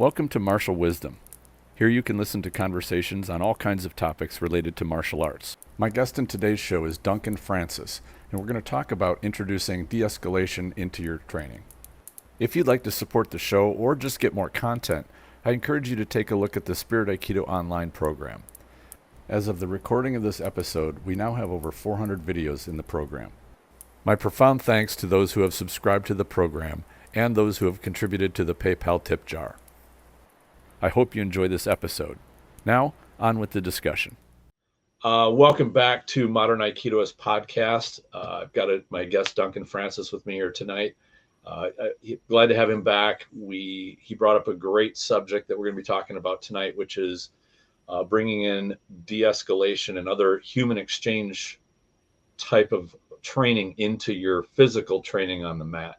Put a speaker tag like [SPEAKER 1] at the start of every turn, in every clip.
[SPEAKER 1] Welcome to Martial Wisdom. Here you can listen to conversations on all kinds of topics related to martial arts. My guest in today's show is Dunken Francis, and we're going to talk about introducing de-escalation into your training. If you'd like to support the show or just get more content, I encourage you to take a look at the Spirit Aikido online program. As of the recording of this episode, we now have over 400 videos in the program. My profound thanks to those who have subscribed to the program and those who have contributed to the PayPal tip jar. I hope you enjoy this episode. Now, on with the discussion. Welcome back to Modern Aikidoist podcast. I've got my guest Dunken Francis with me here tonight. Glad to have him back. He brought up a great subject that we're going to be talking about tonight, which is bringing in de-escalation and other human exchange type of training into your physical training on the mat.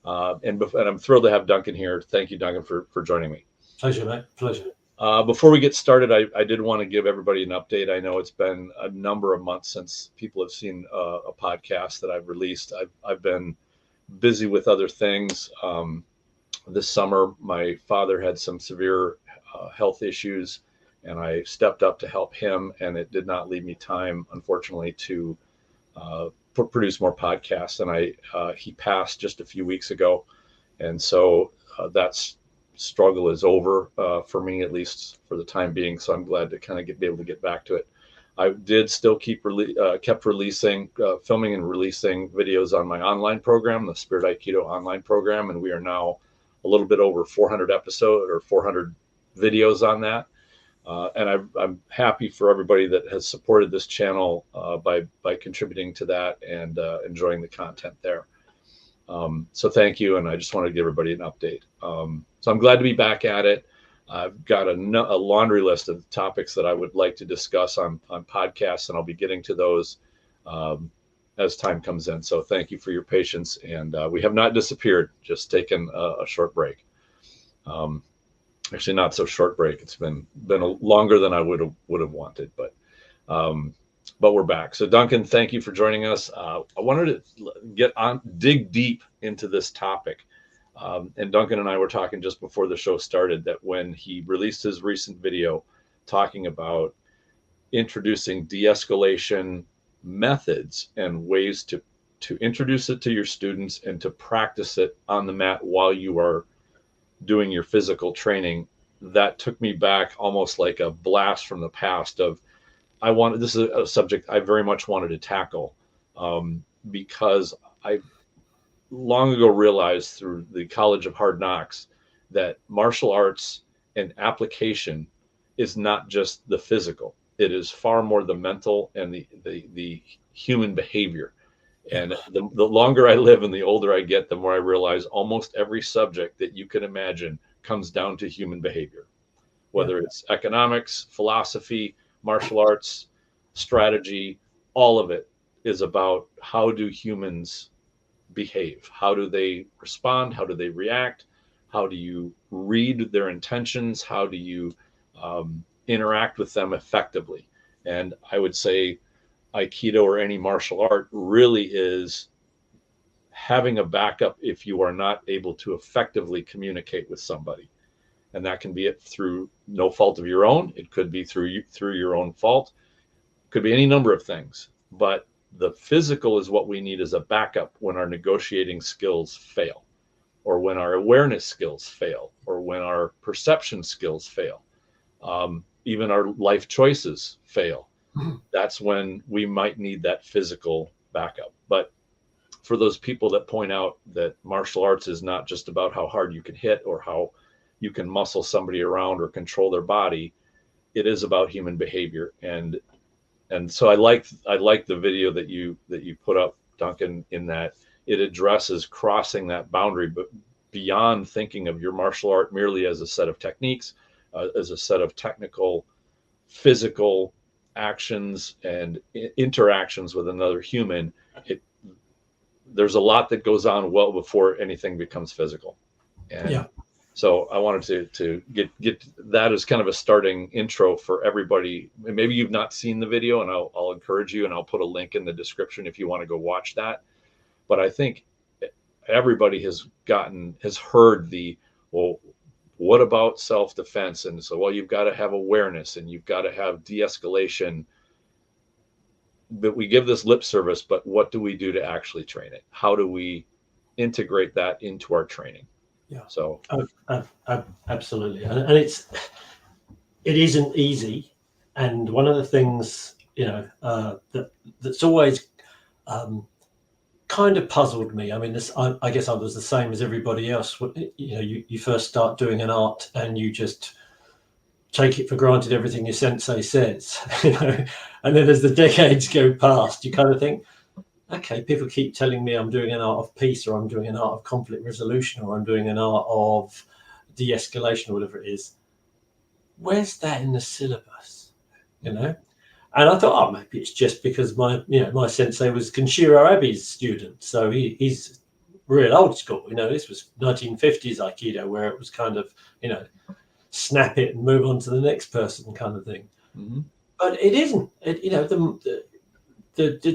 [SPEAKER 1] And I'm thrilled to have Dunken here. Thank you, Dunken, for joining me.
[SPEAKER 2] Pleasure, mate. Pleasure.
[SPEAKER 1] Before we get started, I did want to give everybody an update. I know it's been a number of months since people have seen a podcast that I've released. I've been busy with other things. This summer, my father had some severe health issues, and I stepped up to help him, and it did not leave me time, unfortunately, to produce more podcasts. And he passed just a few weeks ago, and so that's struggle is over for me, at least for the time being. So I'm glad to kind of be able to get back to it. I did still kept releasing, filming and releasing videos on my online program, the Spirit Aikido online program, and we are now a little bit over 400 episodes or 400 videos on that. And I'm happy for everybody that has supported this channel by contributing to that and enjoying the content there. So thank you, and I just wanted to give everybody an update. So I'm glad to be back at it. I've got a laundry list of topics that I would like to discuss on podcasts, and I'll be getting to those as time comes in. So thank you for your patience, and we have not disappeared, just taken a short break. Actually, not so short break. It's been longer than I would have wanted, but we're back. So Dunken, thank you for joining us. I wanted to dig deep into this topic. And Dunken and I were talking just before the show started that when he released his recent video talking about introducing de-escalation methods and ways to introduce it to your students and to practice it on the mat while you are doing your physical training, that took me back almost like a blast from the past of, this is a subject I very much wanted to tackle because I long ago realized through the College of Hard Knocks that martial arts and application is not just the physical. It is far more the mental and the human behavior. And the longer I live and the older I get, the more I realize almost every subject that you can imagine comes down to human behavior, whether it's economics, philosophy, martial arts, strategy. All of it is about how do humans behave? How do they respond? How do they react? How do you read their intentions? How do you interact with them effectively? And I would say Aikido or any martial art really is having a backup if you are not able to effectively communicate with somebody. And that can be it through no fault of your own. It could be through your own fault. It could be any number of things. But the physical is what we need as a backup when our negotiating skills fail, or when our awareness skills fail, or when our perception skills fail, even our life choices fail. That's when we might need that physical backup. But for those people that point out that martial arts is not just about how hard you can hit or how you can muscle somebody around or control their body, it is about human behavior. And so I like the video that you put up, Dunken, in that it addresses crossing that boundary, but beyond thinking of your martial art merely as a set of techniques, as a set of technical, physical actions and interactions with another human. There's a lot that goes on well before anything becomes physical. And so I wanted to get that as kind of a starting intro for everybody. Maybe you've not seen the video, and I'll encourage you, and I'll put a link in the description if you want to go watch that. But I think everybody has heard well, What about self-defense? And so, well, you've got to have awareness and you've got to have de-escalation. But we give this lip service, but what do we do to actually train it? How do we integrate that into our training?
[SPEAKER 2] Yeah.
[SPEAKER 1] So
[SPEAKER 2] Absolutely, and it isn't easy. And one of the things, that's always kind of puzzled me. I mean, I guess I was the same as everybody else. You first start doing an art and you just take it for granted everything your sensei says, and then as the decades go past, you kind of think, okay, people keep telling me I'm doing an art of peace, or I'm doing an art of conflict resolution, or I'm doing an art of de-escalation, or whatever it is. Where's that in the syllabus? And I thought, oh, maybe it's just because my sensei was Kenshiro Abe's student, so he's real old school. This was 1950s Aikido, where it was kind of snap it and move on to the next person kind of thing.
[SPEAKER 1] mm-hmm.
[SPEAKER 2] But it isn't. It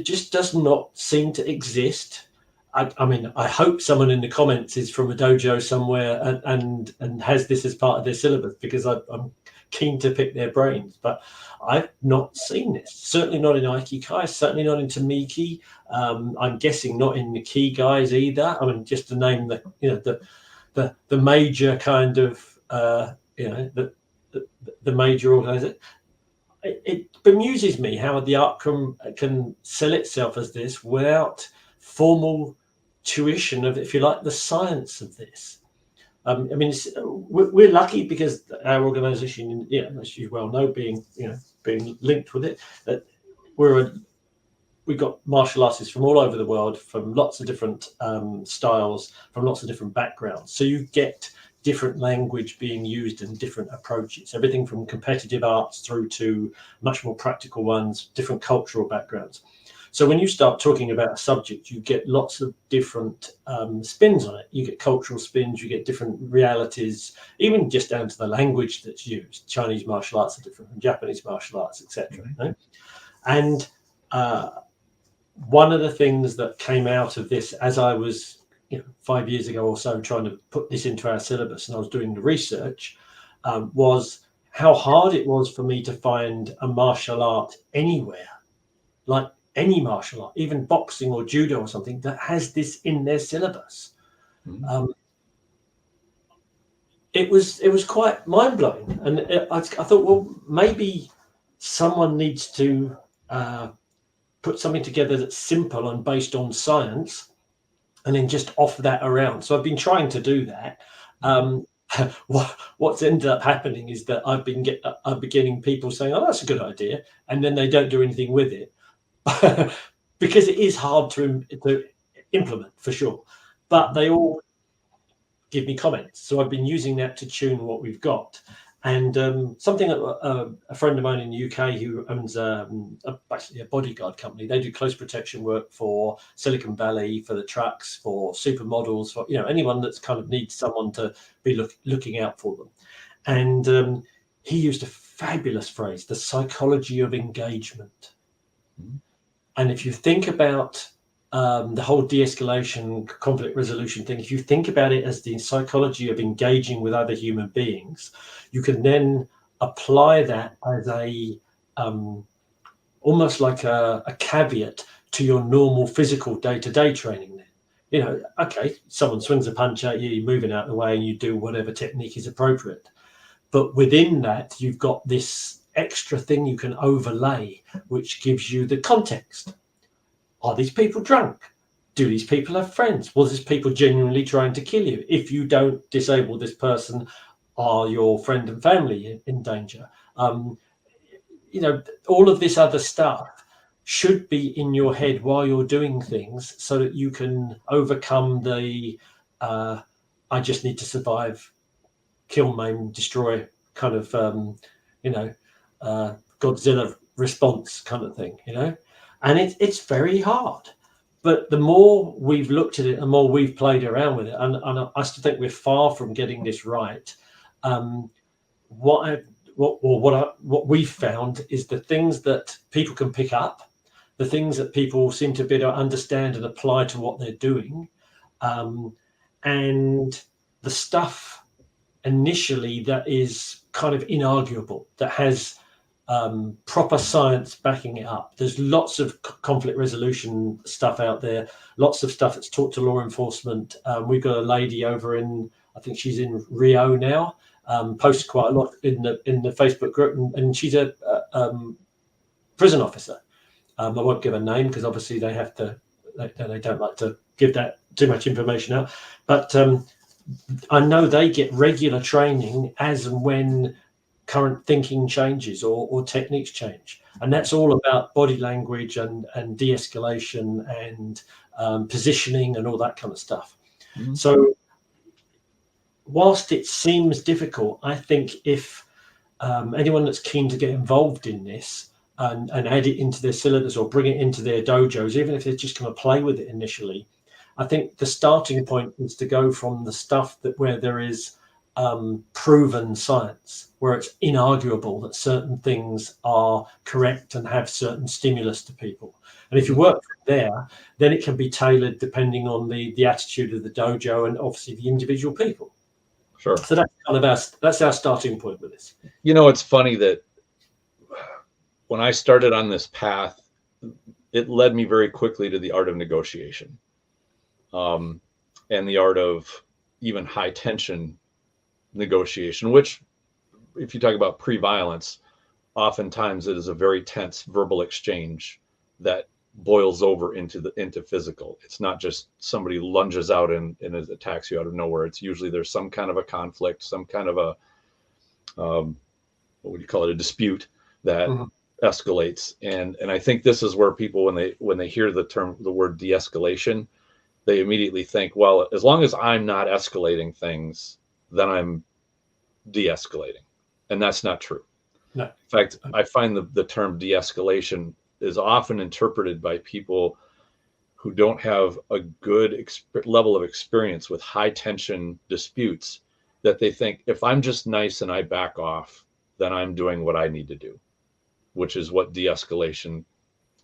[SPEAKER 2] just does not seem to exist. I mean, I hope someone in the comments is from a dojo somewhere and has this as part of their syllabus, because I'm keen to pick their brains. But I've not seen this. Certainly not in Aikikai. Certainly not in Tamiki. I'm guessing not in the Ki guys either. I mean, just to name the major kind of the major organization. It bemuses me how the art can sell itself as this without formal tuition of, if you like, the science of this. I mean, we're lucky because our organisation, as you well know, being linked with it, that we've got martial artists from all over the world, from lots of different styles, from lots of different backgrounds. So you get different language being used and different approaches, everything from competitive arts through to much more practical ones, different cultural backgrounds. So when you start talking about a subject, you get lots of different spins on it. You get cultural spins, you get different realities, even just down to the language that's used. Chinese martial arts are different from Japanese martial arts, etc.
[SPEAKER 1] Mm-hmm.
[SPEAKER 2] And one of the things that came out of this, as I was 5 years ago or so trying to put this into our syllabus, and I was doing the research, was how hard it was for me to find a martial art anywhere, like any martial art, even boxing or judo or something, that has this in their syllabus.
[SPEAKER 1] Mm-hmm.
[SPEAKER 2] It was quite mind-blowing, and I thought, well, maybe someone needs to put something together that's simple and based on science, and then just offer that around. So I've been trying to do that. What's ended up happening is that I've been getting people saying, "Oh, that's a good idea," and then they don't do anything with it because it is hard to implement for sure. But they all give me comments, so I've been using that to tune what we've got. And something that a friend of mine in the UK who owns basically a bodyguard company, they do close protection work for Silicon Valley, for the trucks, for supermodels, for anyone that's kind of needs someone to be looking out for them. And he used a fabulous phrase, the psychology of engagement.
[SPEAKER 1] Mm-hmm.
[SPEAKER 2] And if you think about the whole de-escalation, conflict resolution thing, if you think about it as the psychology of engaging with other human beings, you can then apply that as a almost like a caveat to your normal physical day-to-day training. Then, okay, someone swings a punch at you, you're moving out of the way, and you do whatever technique is appropriate. But within that, you've got this extra thing you can overlay, which gives you the context. Are these people drunk? Do these people have friends? Was this people genuinely trying to kill you? If you don't disable this person, are your friend and family in danger? All of this other stuff should be in your head while you're doing things, so that you can overcome the I just need to survive, kill, maim, destroy kind of Godzilla response kind of thing, and it's very hard. But the more we've looked at it, the more we've played around with it, and I still think we're far from getting this right. What we've found is the things that people can pick up, the things that people seem to be able to understand and apply to what they're doing, and the stuff initially that is kind of inarguable, that has proper science backing it up. There's lots of conflict resolution stuff out there, lots of stuff that's taught to law enforcement. We've got a lady over in, I think she's in Rio now, posts quite a lot in the Facebook group, and she's a prison officer. I won't give a name because obviously they don't like to give that too much information out. But I know they get regular training as and when current thinking changes or techniques change, and that's all about body language and de-escalation and positioning and all that kind of stuff. Mm-hmm. So whilst it seems difficult, I think if anyone that's keen to get involved in this and add it into their syllabus or bring it into their dojos, even if they're just going to play with it initially, I think the starting point is to go from the stuff where there is proven science, where it's inarguable that certain things are correct and have certain stimulus to people. And if you work from there, then it can be tailored depending on the attitude of the dojo and obviously the individual people.
[SPEAKER 1] Sure.
[SPEAKER 2] So that's kind of that's our starting point with this.
[SPEAKER 1] You know, it's funny that when I started on this path, it led me very quickly to the art of negotiation, and the art of even high tension negotiation, which, if you talk about pre-violence, oftentimes it is a very tense verbal exchange that boils over into physical. It's not just somebody lunges out and attacks you out of nowhere. It's usually there's some kind of a conflict, some kind of a what would you call it, a dispute that escalates. And I think this is where people, when they hear the word de-escalation, they immediately think, well, as long as I'm not escalating things, then I'm de-escalating. And that's not true. No. In fact, I find the term de-escalation is often interpreted by people who don't have a good level of experience with high tension disputes, that they think if I'm just nice and I back off, then I'm doing what I need to do, which is what de-escalation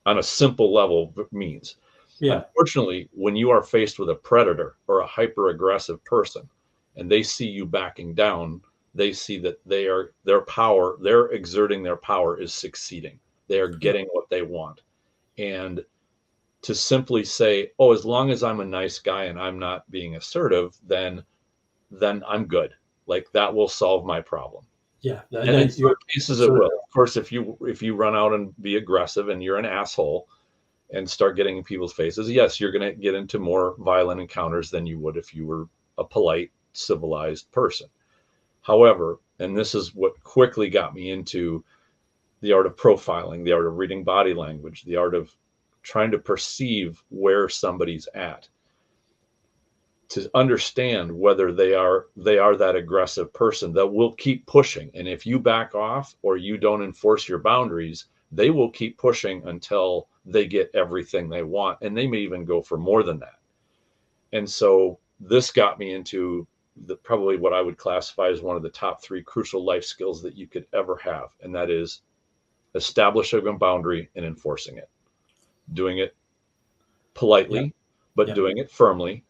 [SPEAKER 1] on a simple level means. Yeah. Unfortunately, when you are faced with a predator or a hyper aggressive person and they see you backing down, they see that they're exerting their power is succeeding. They are getting what they want. And to simply say, oh, as long as I'm a nice guy and I'm not being assertive, then I'm good. Like that will solve my problem.
[SPEAKER 2] Yeah.
[SPEAKER 1] And in some cases it will. Of course, if you run out and be aggressive and you're an asshole and start getting in people's faces, yes, you're going to get into more violent encounters than you would if you were a polite, civilized person. However, and this is what quickly got me into the art of profiling, the art of reading body language, the art of trying to perceive where somebody's at, to understand whether they are that aggressive person that will keep pushing. And if you back off or you don't enforce your boundaries, they will keep pushing until they get everything they want. And they may even go for more than that. And so this got me into probably what I would classify as one of the top 3 crucial life skills that you could ever have. And that is establishing a boundary and enforcing it, doing it politely, but doing it firmly,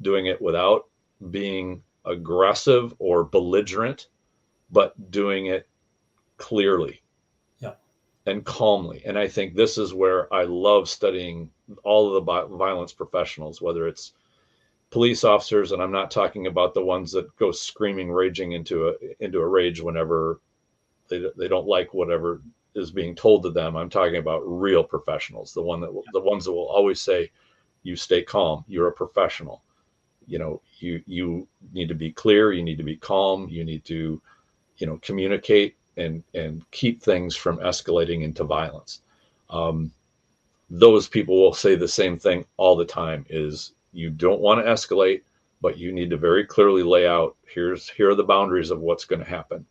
[SPEAKER 1] doing it without being aggressive or belligerent, but doing it clearly and calmly. And I think this is where I love studying all of the violence professionals, whether it's police officers, and I'm not talking about the ones that go screaming, raging into a rage whenever they don't like whatever is being told to them. I'm talking about real professionals, the ones that will always say, you stay calm, you're a professional. You know, you need to be clear, you need to be calm, you need to, communicate and keep things from escalating into violence. Those people will say the same thing all the time, is you don't want to escalate, but you need to very clearly lay out, here are the boundaries of what's going to happen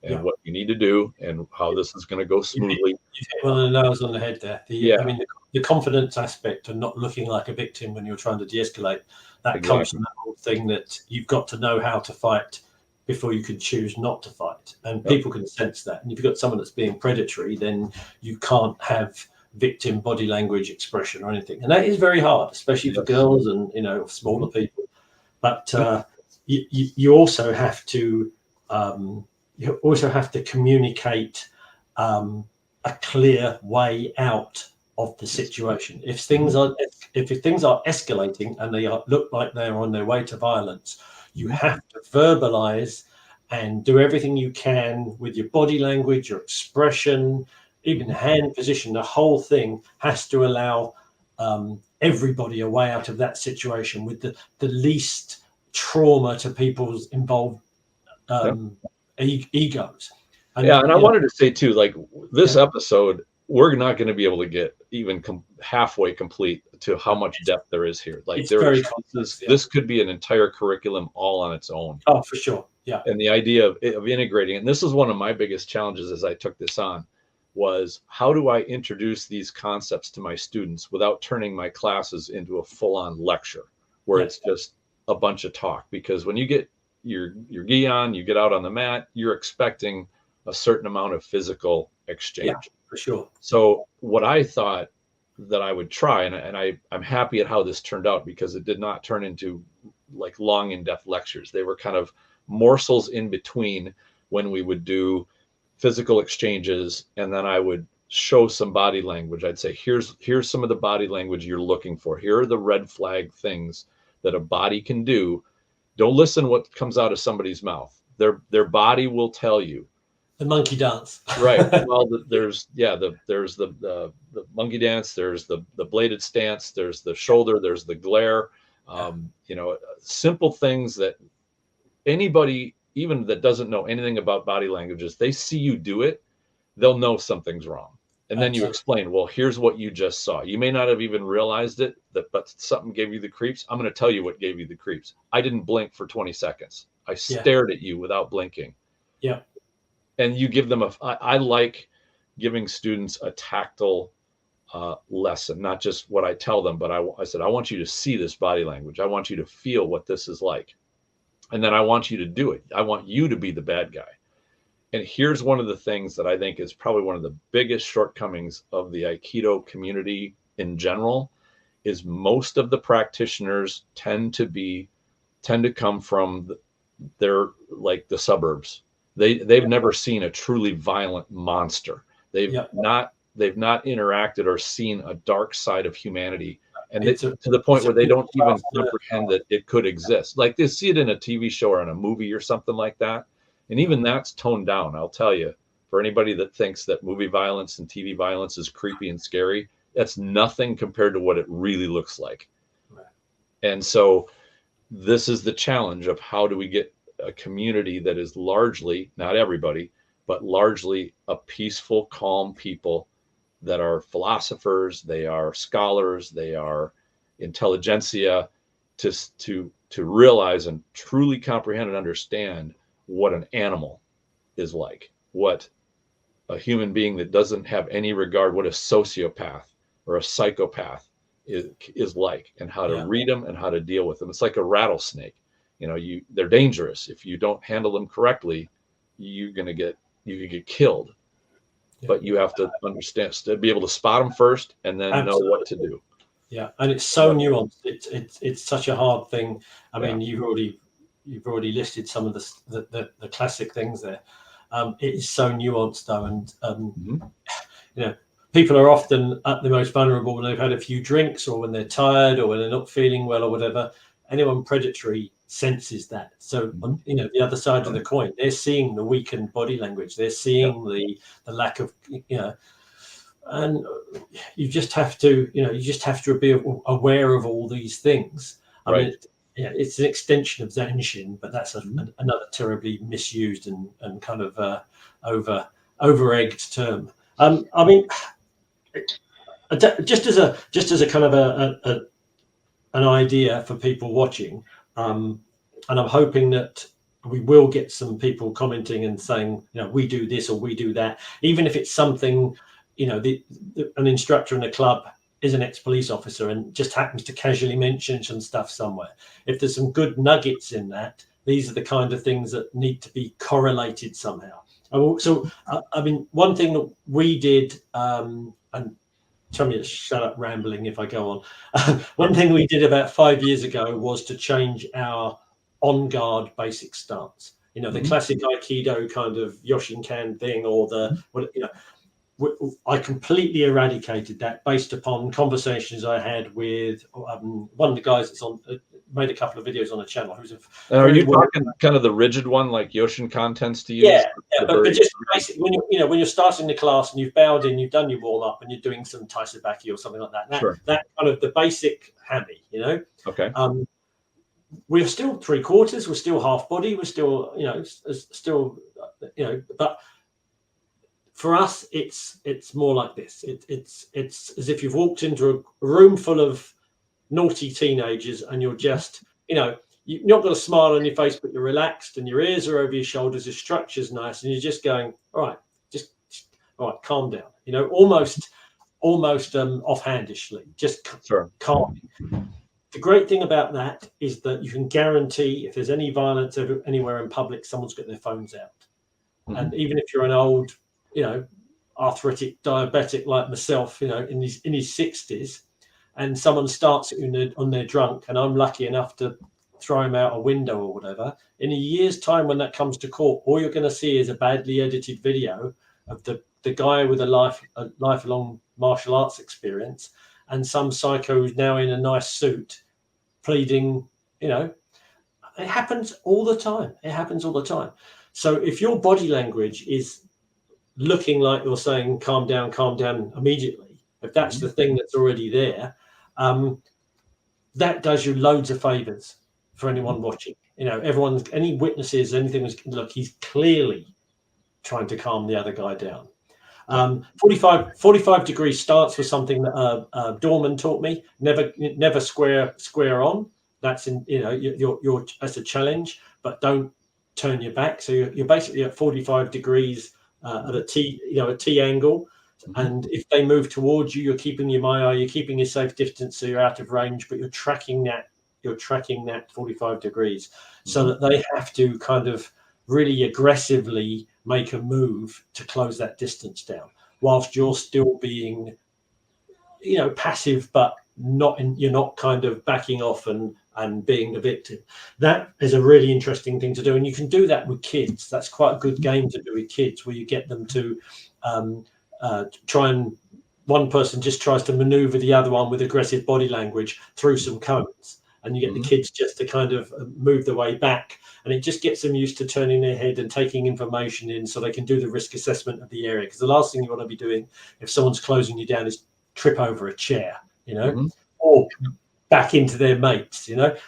[SPEAKER 1] and what you need to do and how this is going to go smoothly.
[SPEAKER 2] You hit one of the nails on the head there. I mean, the confidence aspect of not looking like a victim when you're trying to de-escalate, that comes from that whole thing that you've got to know how to fight before you can choose not to fight. And people can sense that. And if you've got someone that's being predatory, then you can't have victim body language expression or anything. And that is very hard, especially for girls and, smaller people. But you also have to communicate a clear way out of the situation. If things are escalating and they look like they're on their way to violence, you have to verbalize and do everything you can with your body language, your expression, even hand position. The whole thing has to allow everybody a way out of that situation with the least trauma to people's involved egos.
[SPEAKER 1] And I wanted to say too, like this episode, we're not going to be able to get even halfway complete to how much depth there is here. Like this could be an entire curriculum all on its own.
[SPEAKER 2] Oh, for sure. Yeah.
[SPEAKER 1] And the idea of integrating, and this is one of my biggest challenges as I took this on, was how do I introduce these concepts to my students without turning my classes into a full-on lecture where it's just a bunch of talk? Because when you get your gi on, you get out on the mat, you're expecting a certain amount of physical exchange.
[SPEAKER 2] Yeah, for sure.
[SPEAKER 1] So what I thought that I would try, and I'm happy at how this turned out, because it did not turn into like long in-depth lectures. They were kind of morsels in between when we would do physical exchanges, and then I would show some body language. I'd say, here's some of the body language you're looking for. Here are the red flag things that a body can do. Don't listen what comes out of somebody's mouth. Their body will tell you.
[SPEAKER 2] The monkey dance.
[SPEAKER 1] Right. Well, there's the monkey dance. There's the bladed stance. There's the shoulder. There's the glare. Simple things that anybody, even that doesn't know anything about body languages, they see you do it, they'll know something's wrong. And then you explain, well, here's what you just saw. You may not have even realized it, but something gave you the creeps. I'm going to tell you what gave you the creeps. I didn't blink for 20 seconds. I stared at you without blinking.
[SPEAKER 2] Yeah.
[SPEAKER 1] And you give them I like giving students a tactile lesson, not just what I tell them, but I said, I want you to see this body language. I want you to feel what this is like. And then I want you to do it. I want you to be the bad guy. And here's one of the things that I think is probably one of the biggest shortcomings of the Aikido community in general, is most of the practitioners tend to come from the suburbs. They've never seen a truly violent monster. They've not interacted or seen a dark side of humanity. And to the point where they don't even comprehend that it could exist. Like they see it in a TV show or in a movie or something like that. And even that's toned down. I'll tell you, for anybody that thinks that movie violence and TV violence is creepy and scary, that's nothing compared to what it really looks like. Right. And so this is the challenge of how do we get a community that is largely, not everybody, but largely a peaceful, calm people that are philosophers, they are scholars, they are intelligentsia, to realize and truly comprehend and understand what an animal is like, what a human being that doesn't have any regard, what a sociopath or a psychopath is like, and how to read them and how to deal with them. It's like a rattlesnake. They're dangerous. If you don't handle them correctly, you could get killed. But you have to understand, to be able to spot them first and then know what to do.
[SPEAKER 2] Yeah, and it's so nuanced. It's such a hard thing. I mean, you've already listed some of the classic things there. It is so nuanced though, and people are often at the most vulnerable when they've had a few drinks, or when they're tired, or when they're not feeling well, or whatever. Anyone predatory senses that. So the other side of the coin, they're seeing the weakened body language, they're seeing the lack of and you just have to be aware of all these things. I mean, it's an extension of Zanshin, but that's another terribly misused and kind of over-egged term. I mean, just as a kind of an idea for people watching, and I'm hoping that we will get some people commenting and saying, we do this or we do that, even if it's something, an instructor in a club is an ex-police officer and just happens to casually mention some stuff somewhere. If there's some good nuggets in that, these are the kind of things that need to be correlated somehow. So, I mean, one thing that we did, and tell me to shut up rambling if I go on. One thing we did about 5 years ago was to change our on guard basic stance. You know, the classic Aikido kind of Yoshinkan thing, or I completely eradicated that based upon conversations I had with one of the guys that's made a couple of videos on the channel. Who's
[SPEAKER 1] are you talking kind of the rigid one, like Yoshinkan tends to use?
[SPEAKER 2] Yeah, but just basically when you're starting the class and you've bowed in, you've done your warm up, and you're doing some taisabaki or something like that. That kind of the basic hami, you know.
[SPEAKER 1] Okay.
[SPEAKER 2] We're still 3/4. We're still half body. We're still, but for us, it's more like this. It's as if you've walked into a room full of naughty teenagers, and you're just, you've not got a smile on your face, but you're relaxed, and your ears are over your shoulders, your structure's nice, and you're just going, all right, calm down. Almost offhandishly, just calm. The great thing about that is that you can guarantee if there's any violence anywhere in public, someone's got their phones out. And even if you're an old, arthritic diabetic like myself, in his 60s, and someone starts on their drunk, and I'm lucky enough to throw him out a window or whatever, in a year's time when that comes to court, all you're going to see is a badly edited video of the guy with a lifelong martial arts experience, and some psycho who's now in a nice suit pleading. It happens all the time. So if your body language is looking like you're saying calm down immediately, if that's the thing that's already there, that does you loads of favors for anyone watching. Any witnesses, anything, look, he's clearly trying to calm the other guy down. 45 degree starts was something that Dorman taught me. Never square on. That's you're that's a challenge, but don't turn your back. So you're basically at 45 degrees at a T angle. And if they move towards you, you're keeping your eye, you're keeping your safe distance, so you're out of range, but you're tracking that 45 degrees, so that they have to kind of really aggressively make a move to close that distance down, whilst you're still being, passive, but you're not kind of backing off and being the victim. That is a really interesting thing to do, and you can do that with kids. That's quite a good game to do with kids, where you get them to try, and one person just tries to maneuver the other one with aggressive body language through some cones, and you get the kids just to kind of move the way back, and it just gets them used to turning their head and taking information in, so they can do the risk assessment of the area. Because the last thing you want to be doing if someone's closing you down is trip over a chair, or back into their mates. What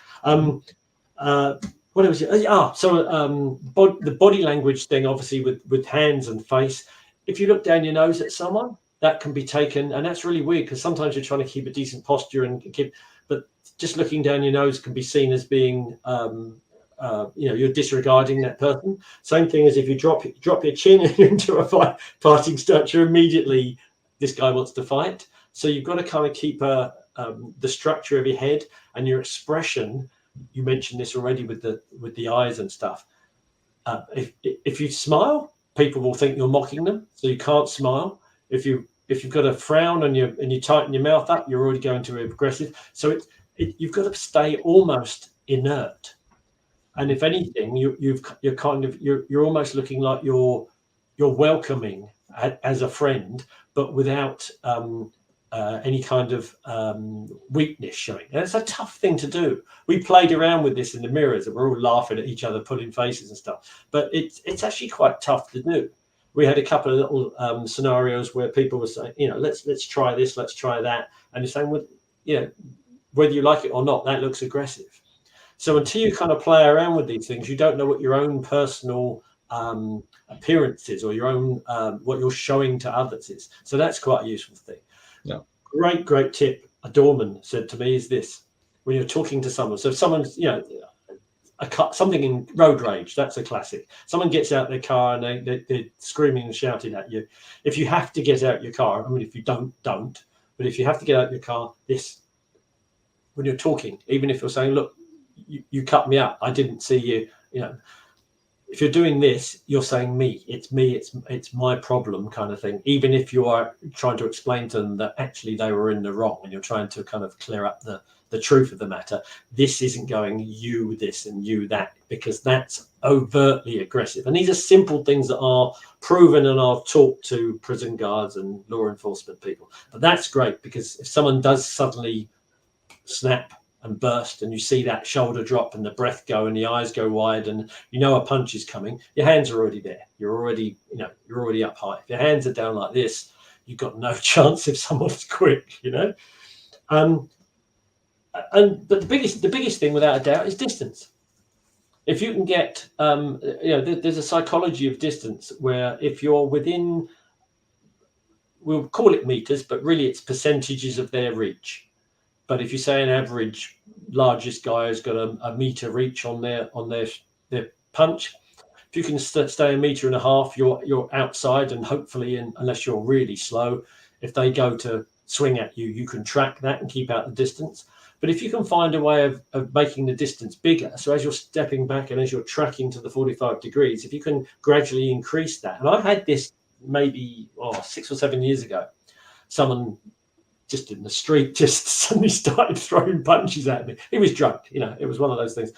[SPEAKER 2] was it? The body language thing, obviously with hands and face. If you look down your nose at someone, that can be taken, and that's really weird, because sometimes you're trying to keep a decent posture but just looking down your nose can be seen as being, you're disregarding that person. Same thing as if you drop your chin into a fighting stature, immediately this guy wants to fight. So you've got to kind of keep the structure of your head and your expression. You mentioned this already with the eyes and stuff. If you smile, people will think you're mocking them, so you can't smile. If you've got a frown and you tighten your mouth up, you're already going to be aggressive. So you've got to stay almost inert. And if anything, you're almost looking like you're welcoming as a friend, but without any kind of weakness showing. And it's a tough thing to do. We played around with this in the mirrors, and we're all laughing at each other, pulling faces and stuff. But it's actually quite tough to do. We had a couple of little scenarios where people were saying, let's try this, let's try that, and you're saying, well, whether you like it or not, that looks aggressive. So until you kind of play around with these things, you don't know what your own personal appearance is, or your own what you're showing to others is. So that's quite a useful thing.
[SPEAKER 1] Yeah.
[SPEAKER 2] Great tip. A doorman said to me is this: when you're talking to someone, so if someone's something in road rage, that's a classic. Someone gets out their car and they're screaming and shouting at you. If you have to get out your car, I mean, if you don't, but if you have to get out your car, when you're talking, even if you're saying, look, you cut me up, I didn't see you, if you're doing this, you're saying it's me, it's my problem kind of thing, even if you are trying to explain to them that actually they were in the wrong, and you're trying to kind of clear up the the truth of the matter. This isn't going you this and you that, because that's overtly aggressive. And these are simple things that are proven and are taught to prison guards and law enforcement people. But that's great, because if someone does suddenly snap and burst, and you see that shoulder drop and the breath go and the eyes go wide, and you know a punch is coming, your hands are already there. You're already up high. If your hands are down like this, you've got no chance if someone's quick, but the biggest thing, without a doubt, is distance. If you can get, there's a psychology of distance where if you're within, we'll call it meters, but really it's percentages of their reach. But if you say an average largest guy has got a meter reach on their punch, if you can stay 1.5 meters, you're outside, and hopefully, unless you're really slow, if they go to swing at you, you can track that and keep out the distance. But if you can find a way of making the distance bigger, so as you're stepping back and as you're tracking to the 45 degrees, if you can gradually increase that. And I had this maybe 6 or 7 years ago. Someone just in the street just suddenly started throwing punches at me. He was drunk, it was one of those things.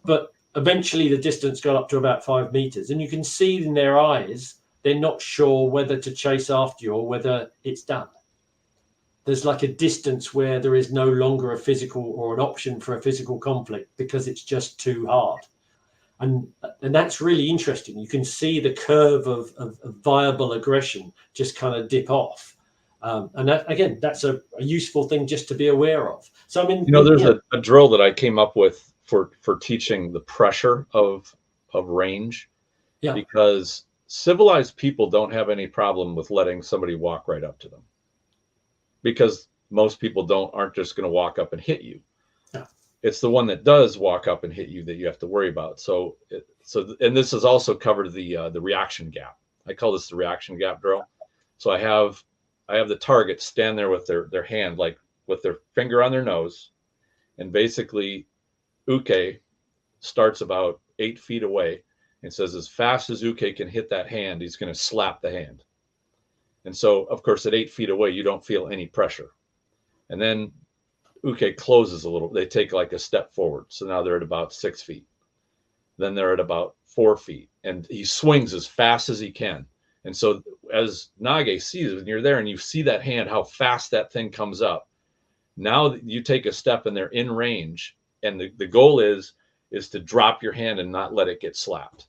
[SPEAKER 2] But eventually the distance got up to about 5 meters, and you can see in their eyes, they're not sure whether to chase after you or whether it's done. There's like a distance where there is no longer a physical or an option for a physical conflict, because it's just too hard. And that's really interesting. You can see the curve of viable aggression just kind of dip off. And that, again, that's a useful thing just to be aware of. So, I mean,
[SPEAKER 1] there's a drill that I came up with for teaching the pressure of range, because civilized people don't have any problem with letting somebody walk right up to them, because most people aren't just going to walk up and hit you. Yeah. It's the one that does walk up and hit you that you have to worry about. So and this has also covered the reaction gap. I call this the reaction gap drill. So I have the target stand there with their hand, like with their finger on their nose, and basically Uke starts about 8 feet away and says, as fast as Uke can hit that hand, he's going to slap the hand. And so, of course, at 8 feet away, you don't feel any pressure. And then Uke closes a little. They take like a step forward. So now they're at about 6 feet. Then they're at about 4 feet. And he swings as fast as he can. And so as Nage sees, when you're there and you see that hand, how fast that thing comes up, now you take a step and they're in range. And the goal is to drop your hand and not let it get slapped.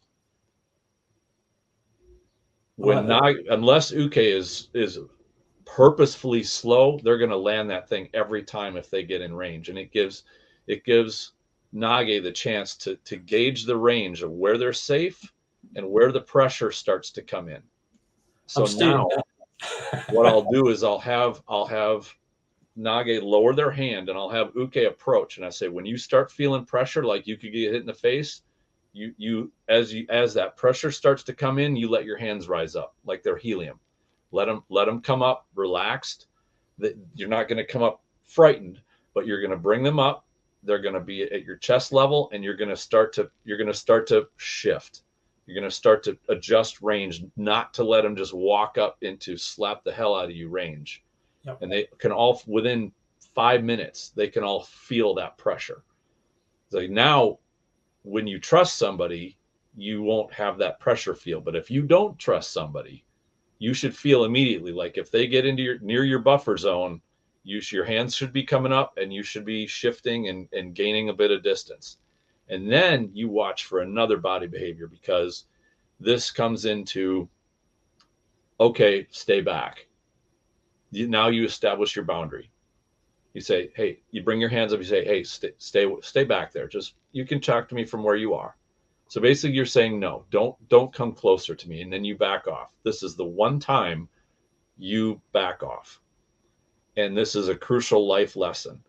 [SPEAKER 1] Unless Uke is purposefully slow, they're going to land that thing every time if they get in range. And it gives Nage the chance to gauge the range of where they're safe and where the pressure starts to come in. So now what I'll do is I'll have Nage lower their hand, and I'll have Uke approach, and I say, when you start feeling pressure, like you could get hit in the face, as that pressure starts to come in, you let your hands rise up like they're helium. Let them come up relaxed. That you're not going to come up frightened, but you're going to bring them up. They're going to be at your chest level, and you're going to start to shift. You're going to start to adjust range, not to let them just walk up into slap the hell out of you range. Yep. And they can all, within 5 minutes, they can all feel that pressure. So now, when you trust somebody, you won't have that pressure feel. But if you don't trust somebody, you should feel immediately, like if they get into near your buffer zone, your hands should be coming up and you should be shifting and gaining a bit of distance. And then you watch for another body behavior, because this comes into, okay, stay back. Now you establish your boundary. You say, hey, you bring your hands up, you say, hey, stay back there. Just, you can talk to me from where you are. So basically you're saying, no, don't come closer to me. And then you back off. This is the one time you back off. And this is a crucial life lesson.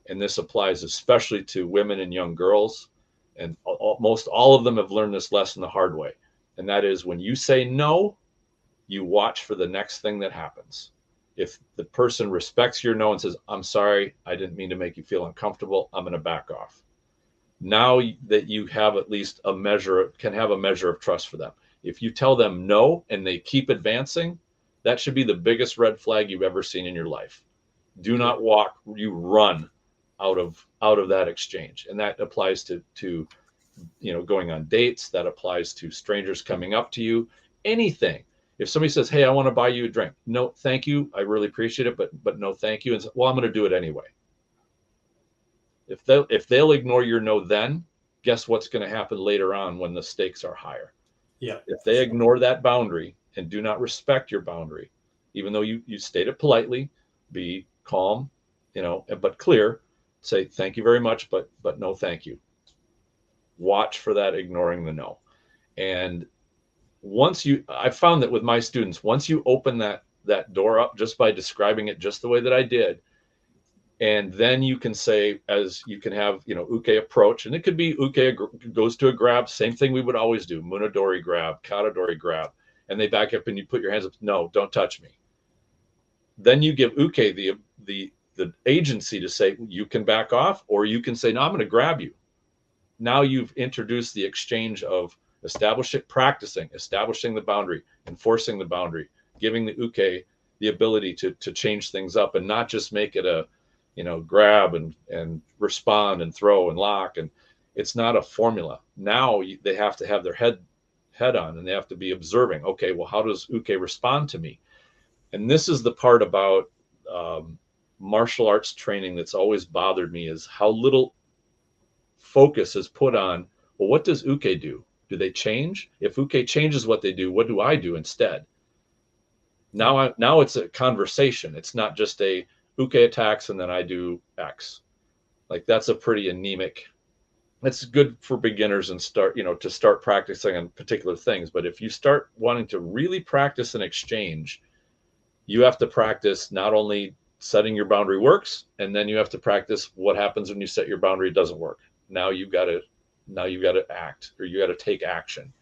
[SPEAKER 1] And this applies especially to women and young girls. And almost all of them have learned this lesson the hard way. And that is, when you say no, you watch for the next thing that happens. If the person respects your no and says, I'm sorry, I didn't mean to make you feel uncomfortable, I'm going to back off. Now that you have at least can have a measure of trust for them. If you tell them no and they keep advancing, that should be the biggest red flag you've ever seen in your life. Do not walk, you run out of that exchange. And that applies to going on dates. That applies to strangers coming up to you. Anything. If somebody says, "Hey, I want to buy you a drink," no, thank you. I really appreciate it, but no, thank you. And well, I'm going to do it anyway. If they'll ignore your no, then guess what's going to happen later on when the stakes are higher?
[SPEAKER 2] Yeah.
[SPEAKER 1] If they ignore that boundary and do not respect your boundary, even though you state it politely, be calm, but clear, say thank you very much, but no, thank you. Watch for that ignoring the no. And I found that with my students, once you open that door up just by describing it just the way that I did, and then you can say, as you can have, uke approach, and it could be uke goes to a grab, same thing we would always do, munadori grab, katadori grab, and they back up and you put your hands up, no, don't touch me. Then you give uke the agency to say, you can back off, or you can say, no, I'm going to grab you. Now you've introduced the exchange of practicing, establishing the boundary, enforcing the boundary, giving the uke the ability to change things up and not just make it a, grab and respond and throw and lock. And it's not a formula. Now they have to have their head on, and they have to be observing, okay, well, how does uke respond to me? And this is the part about martial arts training that's always bothered me, is how little focus is put on, well, what does uke do? Do they change? If uke changes what they do, what do I do instead? Now it's a conversation. It's not just a uke attacks and then I do X. Like, that's a pretty anemic. It's good for beginners and to start practicing on particular things. But if you start wanting to really practice an exchange, you have to practice not only setting your boundary works, and then you have to practice what happens when you set your boundary, it doesn't work. Now you've got to act, or you got to take action.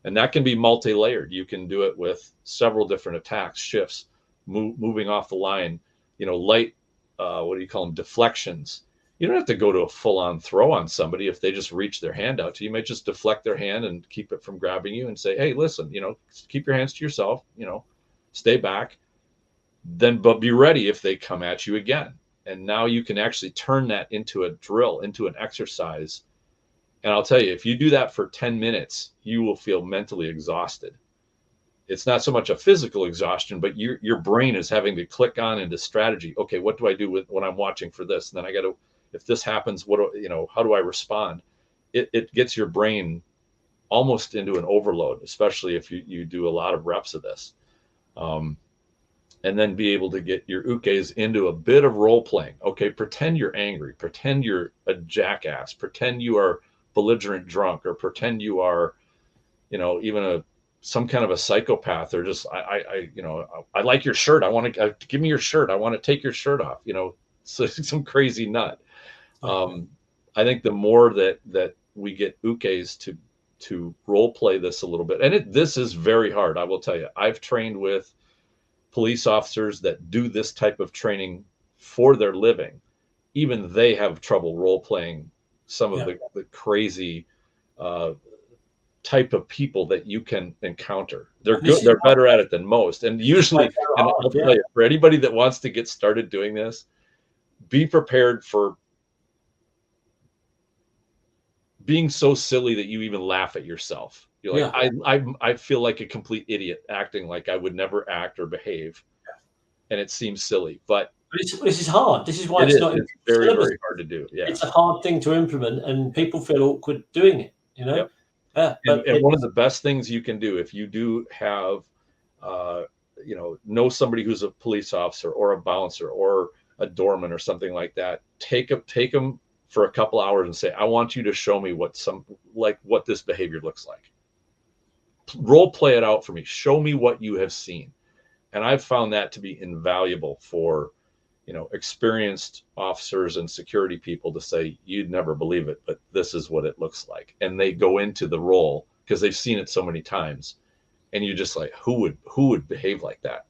[SPEAKER 1] And that can be multi-layered. You can do it with several different attacks, shifts, moving off the line, light, what do you call them, deflections. You don't have to go to a full-on throw on somebody. If they just reach their hand out to you, you might just deflect their hand and keep it from grabbing you and say, hey, listen, keep your hands to yourself, stay back. But be ready if they come at you again. And now you can actually turn that into a drill, into an exercise. And I'll tell you, if you do that for 10 minutes, you will feel mentally exhausted. It's not so much a physical exhaustion, but your brain is having to click on into strategy. Okay, what do I do when I'm watching for this? And then I got to, if this happens, how do I respond? It gets your brain almost into an overload, especially if you do a lot of reps of this. And then be able to get your ukes into a bit of role playing. Okay, pretend you're angry, pretend you're a jackass, pretend you are belligerent drunk, or pretend you are, even some kind of a psychopath, or just I like your shirt. I want to give me your shirt. I want to take your shirt off. So some crazy nut. I think the more that we get ukes to role play this a little bit, and this is very hard. I will tell you, I've trained with police officers that do this type of training for their living. Even they have trouble role playing some of the crazy type of people that you can encounter. They're good. They're better at it than most. And usually, and I'll tell you, for anybody that wants to get started doing this, be prepared for being so silly that you even laugh at yourself. You're like, I feel like a complete idiot acting like I would never act or behave. And it seems silly, but
[SPEAKER 2] this is hard. This is why it's not.
[SPEAKER 1] It's very, very hard to do. Yeah.
[SPEAKER 2] It's a hard thing to implement, and people feel awkward doing it,
[SPEAKER 1] Yep.
[SPEAKER 2] Yeah.
[SPEAKER 1] And one of the best things you can do, if you do have, know somebody who's a police officer or a bouncer or a doorman or something like that, take them for a couple hours and say, I want you to show me what this behavior looks like. Role play it out for me. Show me what you have seen. And I've found that to be invaluable for, experienced officers and security people to say, you'd never believe it, but this is what it looks like. And they go into the role because they've seen it so many times. And you just like, who would behave like that?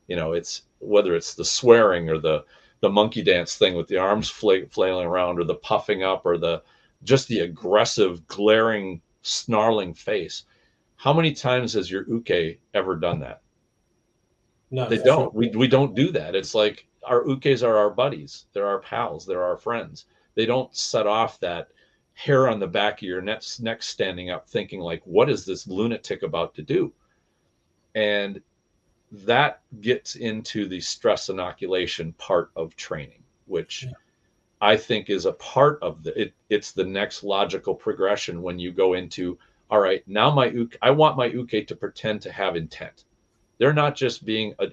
[SPEAKER 1] It's whether it's the swearing or the monkey dance thing with the arms flailing around, or the puffing up, or the aggressive, glaring, snarling face. How many times has your uke ever done that?
[SPEAKER 2] No,
[SPEAKER 1] they don't. We don't do that. It's like our ukes are our buddies. They're our pals. They're our friends. they don't set off that hair on the back of your neck standing up thinking like, what is this lunatic about to do? And that gets into the stress inoculation part of training, which I think is a part of it's the next logical progression when you go into, all right, now I want my uke to pretend to have intent. They're not just being a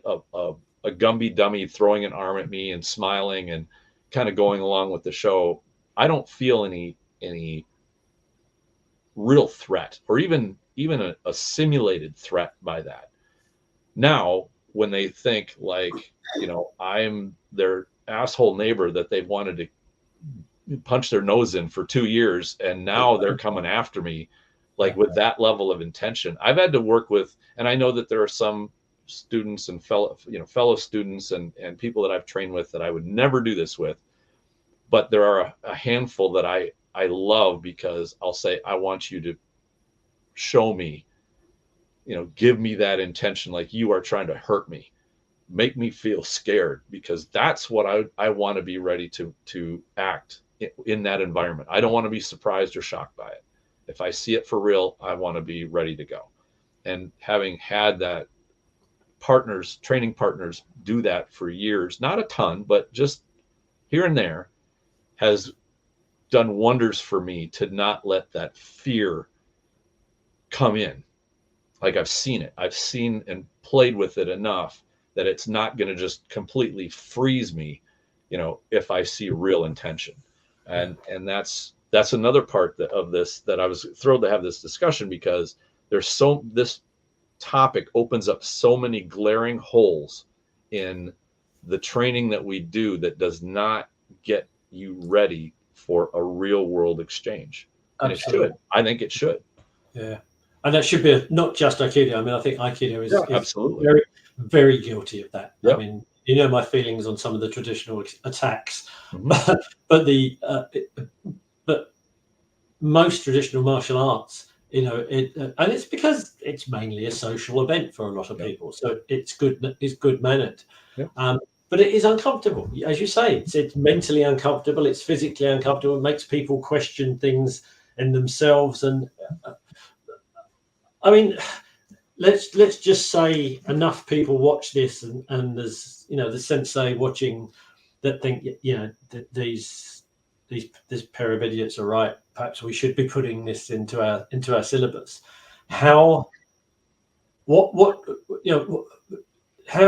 [SPEAKER 1] Gumby dummy throwing an arm at me and smiling and kind of going along with the show. I don't feel any real threat, or even a simulated threat by that. Now, when they think like, I'm their asshole neighbor that they've wanted to punch their nose in for 2 years, and now they're coming after me, like with that level of intention. I've had to work with, and I know that there are some students and fellow students and people that I've trained with that I would never do this with, but there are a handful that I love, because I'll say, I want you to show me, give me that intention, like you are trying to hurt me, make me feel scared, because that's what I want to be ready to act in that environment. I don't want to be surprised or shocked by it. If I see it for real, I want to be ready to go. And having had that training partners do that for years, not a ton, but just here and there, has done wonders for me to not let that fear come in. Like I've seen and played with it enough that it's not going to just completely freeze me, if I see real intention. And that's another part of this that I was thrilled to have this discussion, because this topic opens up so many glaring holes in the training that we do that does not get you ready for a real world exchange. And
[SPEAKER 2] Absolutely.
[SPEAKER 1] it should. I think it should.
[SPEAKER 2] Yeah. And that should be not just Aikido. I mean, I think Aikido is
[SPEAKER 1] absolutely
[SPEAKER 2] very, very guilty of that.
[SPEAKER 1] Yep.
[SPEAKER 2] I mean, my feelings on some of the traditional attacks,
[SPEAKER 1] Mm-hmm.
[SPEAKER 2] but most traditional martial arts, and it's because it's mainly a social event for a lot of people, so it's good mannered.
[SPEAKER 1] Yep.
[SPEAKER 2] But it is uncomfortable, as you say. It's mentally uncomfortable. It's physically uncomfortable. It makes people question things in themselves. And I mean, let's just say enough people watch this, and there's the sensei watching that think that this pair of idiots are right. Perhaps we should be putting this into our syllabus. How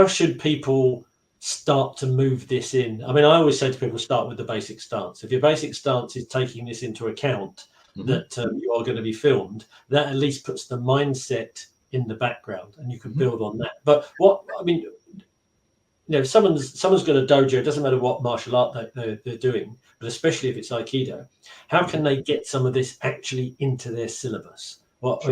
[SPEAKER 2] should people start to move this in? I mean, I always say to people, start with the basic stance. If your basic stance is taking this into account, that you are going to be filmed, that at least puts the mindset in the background, and you can build on that. But someone's got a dojo. It doesn't matter what martial art they're doing, but especially if it's Aikido, how can they get some of this actually into their syllabus? What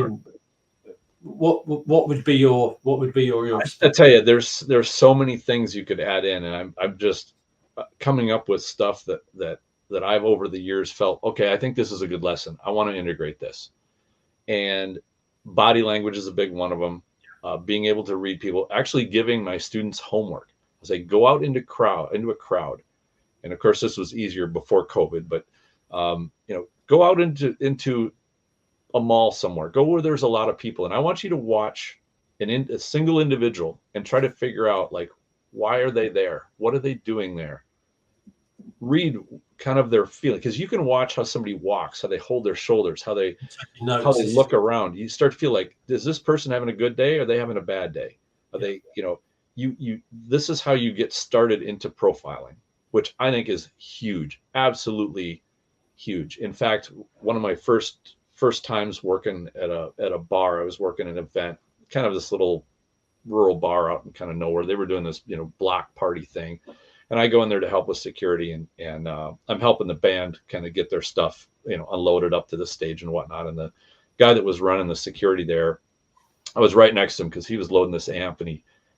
[SPEAKER 2] would be your
[SPEAKER 1] I tell you, there's so many things you could add in, and I'm just coming up with stuff that I've over the years felt, okay, I think this is a good lesson. I want to integrate this. And body language is a big one of them. Being able to read people, actually giving my students homework. I say, go out into a crowd. And of course, this was easier before COVID, but go out into a mall somewhere, go where there's a lot of people. And I want you to watch a single individual and try to figure out, like, why are they there? What are they doing there? Read kind of their feeling, because you can watch how somebody walks, how they hold their shoulders, how they look around. You start to feel like, is this person having a good day? Or are they having a bad day? Are they, this is how you get started into profiling, which I think is huge, absolutely huge. In fact, one of my first times working at a bar, I was working an event, kind of this little rural bar out in kind of nowhere. They were doing this, block party thing. And I go in there to help with security, and I'm helping the band kind of get their stuff, unloaded up to the stage and whatnot. And the guy that was running the security there, I was right next to him because he was loading this amp, and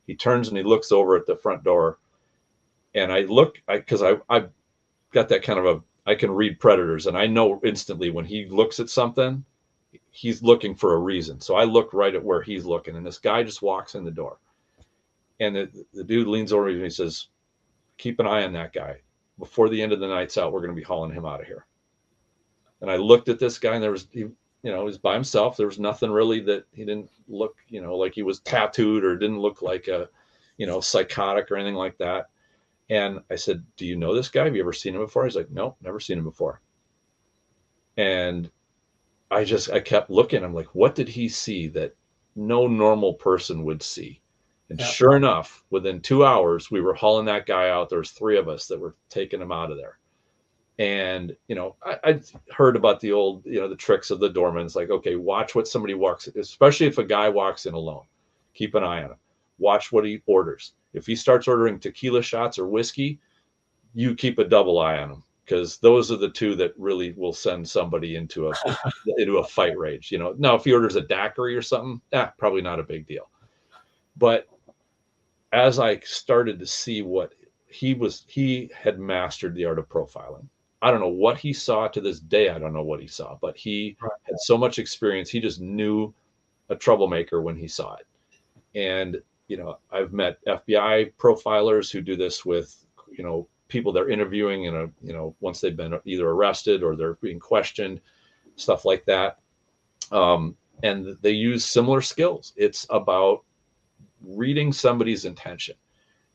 [SPEAKER 1] he turns and he looks over at the front door, and I look, because I've got that kind of I can read predators, and I know instantly when he looks at something, he's looking for a reason. So I look right at where he's looking, and this guy just walks in the door, and the dude leans over to me and he says, keep an eye on that guy. before the end of the night's out, we're going to be hauling him out of here. And I looked at this guy, and he was by himself. There was nothing really that he didn't look, like he was tattooed or didn't look like a, psychotic or anything like that. And I said, "Do you know this guy? Have you ever seen him before?" He's like, "Nope, never seen him before." And I kept looking. I'm like, what did he see that no normal person would see? And
[SPEAKER 2] Yeah.
[SPEAKER 1] sure enough, within 2 hours, we were hauling that guy out. There was 3 of us that were taking him out of there. And, I'd heard about the old, the tricks of the doorman. It's like, okay, watch what somebody walks, especially if a guy walks in alone. Keep an eye on him. Watch what he orders. If he starts ordering tequila shots or whiskey, you keep a double eye on him, because those are the 2 that really will send somebody into a fight rage. Now, if he orders a daiquiri or something, probably not a big deal. But as I started to see what he had mastered the art of profiling. I don't know what he saw to this day. I don't know what he saw, but he had so much experience. He just knew a troublemaker when he saw it. And, I've met FBI profilers who do this with, people they're interviewing once they've been either arrested or they're being questioned, stuff like that. And they use similar skills. It's about reading somebody's intention.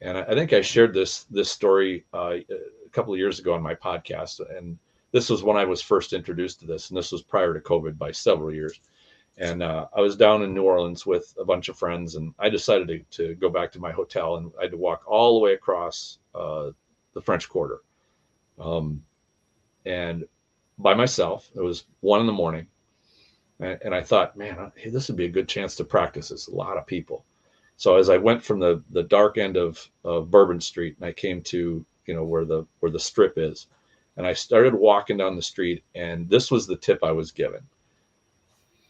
[SPEAKER 1] And I think I shared this story a couple of years ago on my podcast. And this was when I was first introduced to this. And this was prior to COVID by several years. And I was down in New Orleans with a bunch of friends. And I decided to go back to my hotel. And I had to walk all the way across the French Quarter. And by myself, it was 1 a.m. And I thought, man, hey, this would be a good chance to practice this. A lot of people. So as I went from the dark end of Bourbon Street, and I came to, where the strip is, and I started walking down the street, and this was the tip I was given.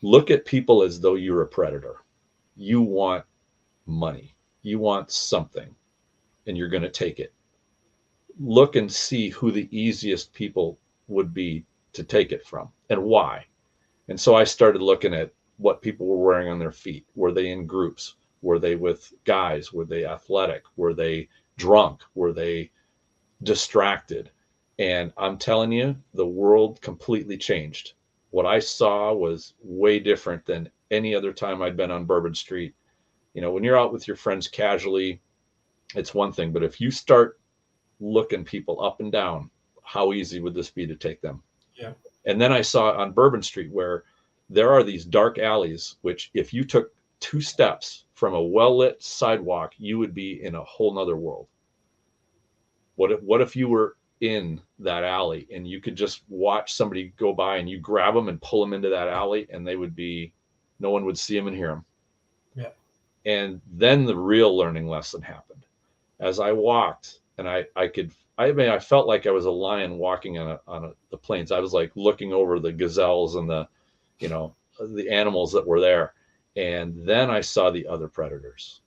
[SPEAKER 1] Look at people as though you're a predator. You want money. You want something, and you're going to take it. Look and see who the easiest people would be to take it from and why. And so I started looking at what people were wearing on their feet. Were they in groups? Were they with guys? Were they athletic? Were they drunk? Were they distracted? And I'm telling you, the world completely changed. What I saw was way different than any other time I'd been on Bourbon Street. When you're out with your friends casually, it's one thing. But if you start looking people up and down, how easy would this be to take them?
[SPEAKER 2] Yeah.
[SPEAKER 1] And then I saw on Bourbon Street where there are these dark alleys, which if you took 2 steps from a well-lit sidewalk, you would be in a whole nother world. What if you were in that alley and you could just watch somebody go by and you grab them and pull them into that alley, and no one would see them and hear them.
[SPEAKER 2] Yeah.
[SPEAKER 1] And then the real learning lesson happened. As I walked, and I felt like I was a lion walking on the plains. I was like looking over the gazelles and the animals that were there. And then I saw the other predators,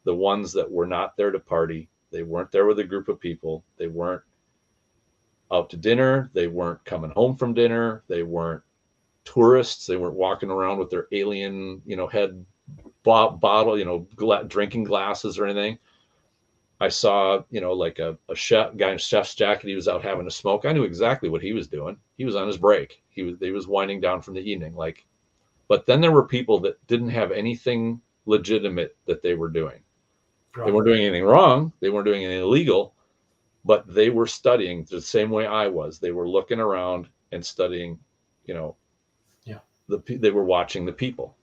[SPEAKER 1] the ones that were not there to party. They weren't there with a group of people. They weren't out to dinner. They weren't coming home from dinner. They weren't tourists. They weren't walking around with their alien, head bottle, drinking glasses or anything. I saw, like a guy in a chef's jacket. He was out having a smoke. I knew exactly what he was doing. He was on his break. He was winding down from the evening. But then there were people that didn't have anything legitimate that they were doing. Right. They weren't doing anything wrong. They weren't doing anything illegal, but they were studying the same way I was. They were looking around and studying, they were watching the people.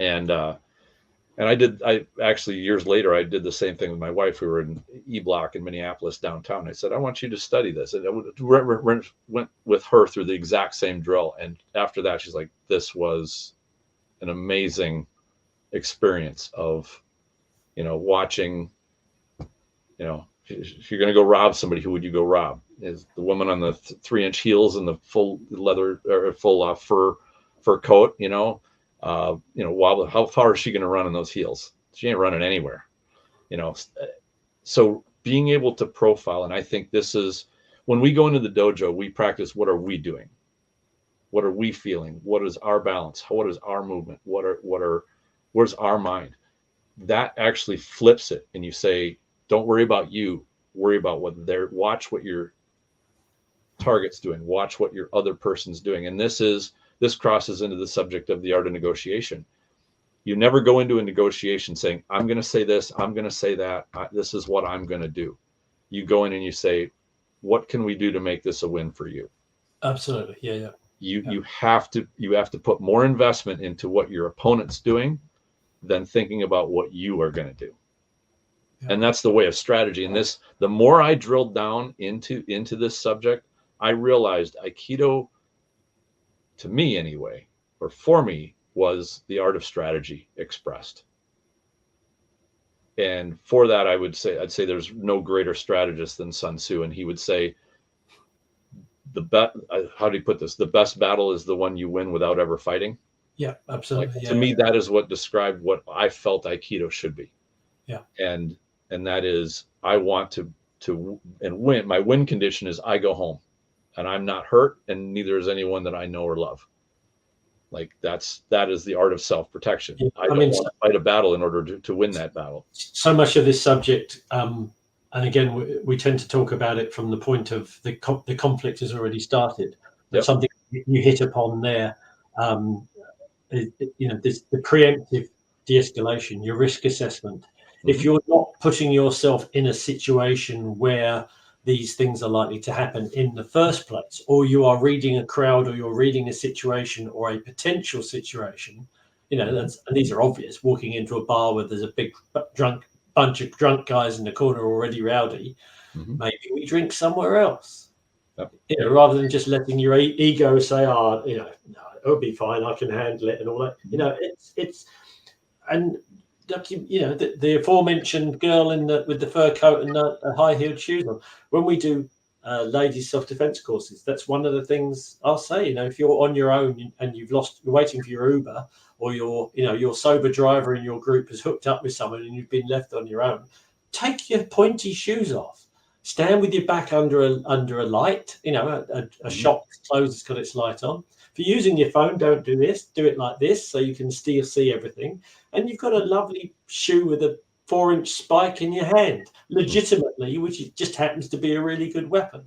[SPEAKER 1] And I actually years later, I did the same thing with my wife. We were in E Block in Minneapolis downtown. I said, I want you to study this. And I went with her through the exact same drill. And after that, she's like, this was an amazing experience of, watching, if you're going to go rob somebody, who would you go rob? Is the woman on the 3-inch heels and the full leather or full fur coat, how far is she going to run in those heels? She ain't running anywhere, So being able to profile, and I think this is when we go into the dojo, we practice. What are we doing? What are we feeling? What is our balance? What is our movement? Where's our mind? That actually flips it, and you say, don't worry about you. worry about watch what your target's doing, watch what your other person's doing. And this crosses into the subject of the art of negotiation. You never go into a negotiation saying, I'm going to say this, I'm going to say that, this is what I'm going to do. You go in and you say, what can we do to make this a win for you?
[SPEAKER 2] Absolutely. Yeah.
[SPEAKER 1] You have to put more investment into what your opponent's doing than thinking about what you are going to do. Yeah. And that's the way of strategy. And the more I drilled down into this subject, I realized Aikido, to me anyway, or for me, was the art of strategy expressed. And for that, I'd say there's no greater strategist than Sun Tzu. And he would say, how do you put this? The best battle is the one you win without ever fighting.
[SPEAKER 2] Yeah, absolutely.
[SPEAKER 1] To me, that is what described what I felt Aikido should be.
[SPEAKER 2] Yeah.
[SPEAKER 1] And that is, I want to win. My win condition is I go home and I'm not hurt, and neither is anyone that I know or love. Like that is the art of self-protection. Yeah, I don't want to fight a battle in order to win that battle.
[SPEAKER 2] So much of this subject, and again, we tend to talk about it from the point of the conflict has already started. But yep. Something you hit upon there, the preemptive de-escalation, your risk assessment. Mm-hmm. If you're not putting yourself in a situation where these things are likely to happen in the first place, or you are reading a crowd, or you're reading a situation or a potential situation, and these are obvious. Walking into a bar where there's a big bunch of drunk guys in the corner already rowdy, mm-hmm. Maybe we drink somewhere else. Yep. Rather than just letting your ego say, no, it'll be fine, I can handle it, and all that. It's and the aforementioned girl with the fur coat and the high-heeled shoes on. When we do ladies self-defense courses, that's one of the things I'll say. If you're on your own and you're waiting for your Uber, or your sober driver in your group has hooked up with someone and you've been left on your own, take your pointy shoes off. Stand with your back under a light. A shop closed, it's got its light on. If you're using your phone, don't do this. Do it like this so you can still see everything. And you've got a lovely shoe with a 4-inch spike in your hand, legitimately, which just happens to be a really good weapon.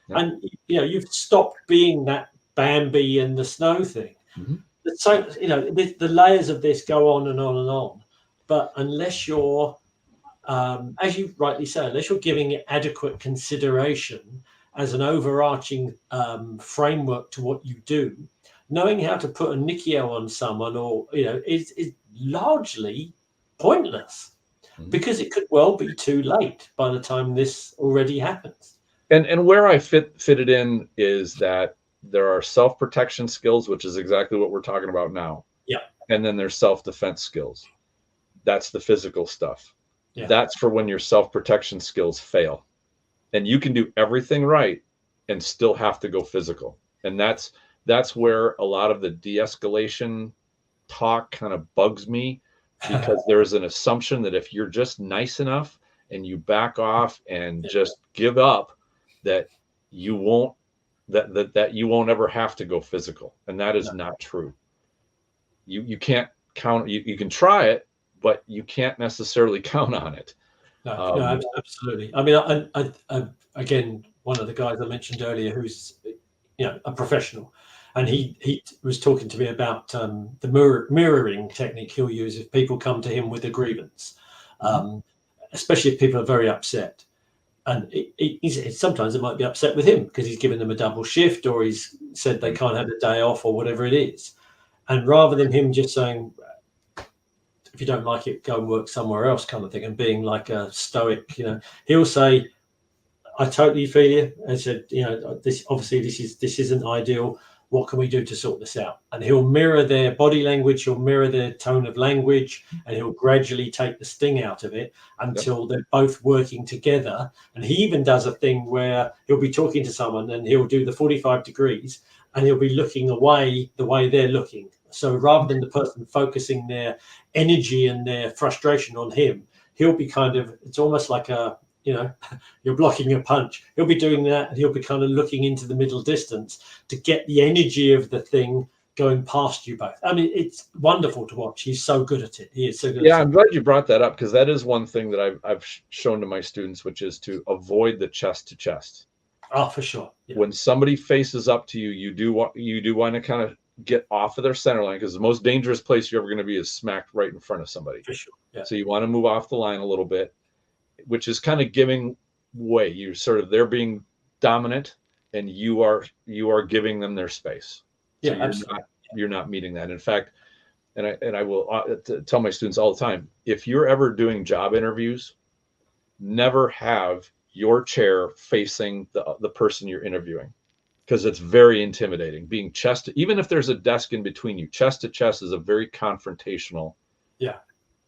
[SPEAKER 2] Yep. And you've stopped being that Bambi and the snow thing. Mm-hmm. So the layers of this go on and on and on. But unless you're, as you rightly say, unless you're giving it adequate consideration as an overarching framework to what you do, knowing how to put a Nikio on someone is largely pointless, mm-hmm. because it could well be too late by the time this already happens.
[SPEAKER 1] And where I fit it in is that there are self-protection skills, which is exactly what we're talking about now.
[SPEAKER 2] Yeah.
[SPEAKER 1] And then there's self-defense skills. That's the physical stuff.
[SPEAKER 2] Yeah.
[SPEAKER 1] That's for when your self-protection skills fail. And you can do everything right and still have to go physical. And that's where a lot of the de-escalation talk kind of bugs me, because there's an assumption that if you're just nice enough and you back off and just give up, that you won't you won't ever have to go physical. And that is not true. You can't count. You can try it, but you can't necessarily count on it.
[SPEAKER 2] No, absolutely. I mean, I again, one of the guys I mentioned earlier, who's a professional, and he was talking to me about the mirroring technique he'll use if people come to him with a grievance, especially if people are very upset. And he said sometimes it might be upset with him because he's given them a double shift, or he's said they can't have a day off, or whatever it is. And rather than him just saying, if you don't like it, go and work somewhere else, kind of thing, and being like a stoic, he'll say, I totally feel you. I said, this isn't ideal. What can we do to sort this out? And he'll mirror their body language, he'll mirror their tone of language, and he'll gradually take the sting out of it until they're both working together. And he even does a thing where he'll be talking to someone and he'll do the 45 degrees and he'll be looking away the way they're looking. So rather than the person focusing their energy and their frustration on him, he'll be it's almost like you're blocking a punch. He'll be doing that, and he'll be kind of looking into the middle distance to get the energy of the thing going past you both. I mean, it's wonderful to watch. He's so good at it. He is so good.
[SPEAKER 1] Yeah,
[SPEAKER 2] at
[SPEAKER 1] I'm glad you brought that up, because that is one thing that I've shown to my students, which is to avoid the chest to chest.
[SPEAKER 2] Oh, for sure. Yeah.
[SPEAKER 1] When somebody faces up to you, you do want to kind of get off of their center line, because the most dangerous place you're ever going to be is smacked right in front of somebody.
[SPEAKER 2] For sure. Yeah.
[SPEAKER 1] So you want to move off the line a little bit, which is kind of giving way. They're being dominant, and you are giving them their space. So
[SPEAKER 2] Yeah, absolutely.
[SPEAKER 1] You're not meeting that. In fact, and I will tell my students all the time, if you're ever doing job interviews, never have your chair facing the person you're interviewing, because it's very intimidating. Being chest, even if there's a desk in between you, chest to chest is a very confrontational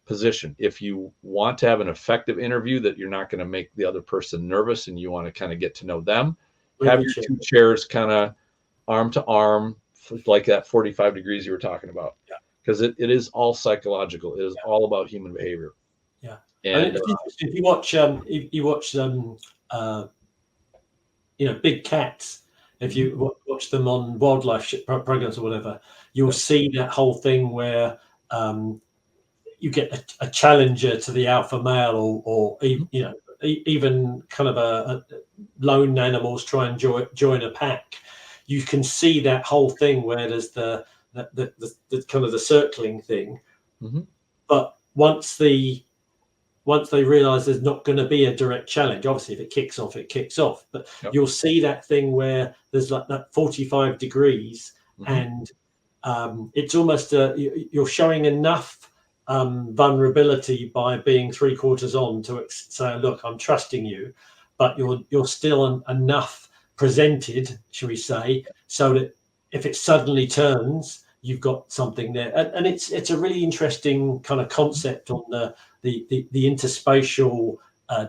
[SPEAKER 1] position. If you want to have an effective interview that you're not going to make the other person nervous and you want to kind of get to know them, have your two chairs kind of arm to arm, like that 45 degrees you were talking about. Because it is all psychological. It is all about human behavior.
[SPEAKER 2] Yeah.
[SPEAKER 1] And
[SPEAKER 2] if you watch big cats, if you watch them on wildlife programs or whatever, you'll see that whole thing where you get a challenger to the alpha male, or even kind of a lone animals try and join a pack. You can see that whole thing where there's the kind of the circling thing, but once they realize there's not going to be a direct challenge, obviously if it kicks off, it kicks off, but you'll see that thing where there's like that 45 degrees, and it's almost you're showing enough vulnerability by being 3/4 on to say, look, I'm trusting you, but you're still enough presented, shall we say, so that if it suddenly turns, you've got something there. And it's a really interesting kind of concept on the interspatial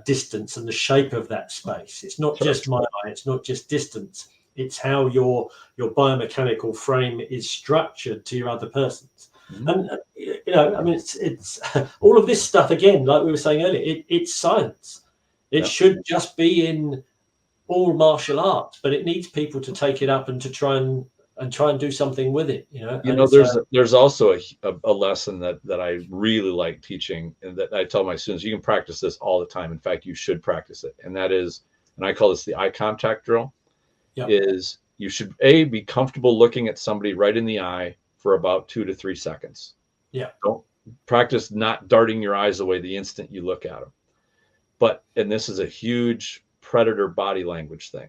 [SPEAKER 2] distance and the shape of that space. It's not just my eye, it's not just distance, it's how your biomechanical frame is structured to your other person's. And I mean, it's all of this stuff, again, like we were saying earlier, it's science. It should just be in all martial arts, but it needs people to take it up and to try and do something with it.
[SPEAKER 1] There's also a lesson that I really like teaching, and that I tell my students, you can practice this all the time. In fact, you should practice it. And that is, and I call this the eye contact drill, is you should be comfortable looking at somebody right in the eye for about 2 to 3 seconds. Don't practice not darting your eyes away the instant you look at them. And this is a huge predator body language thing.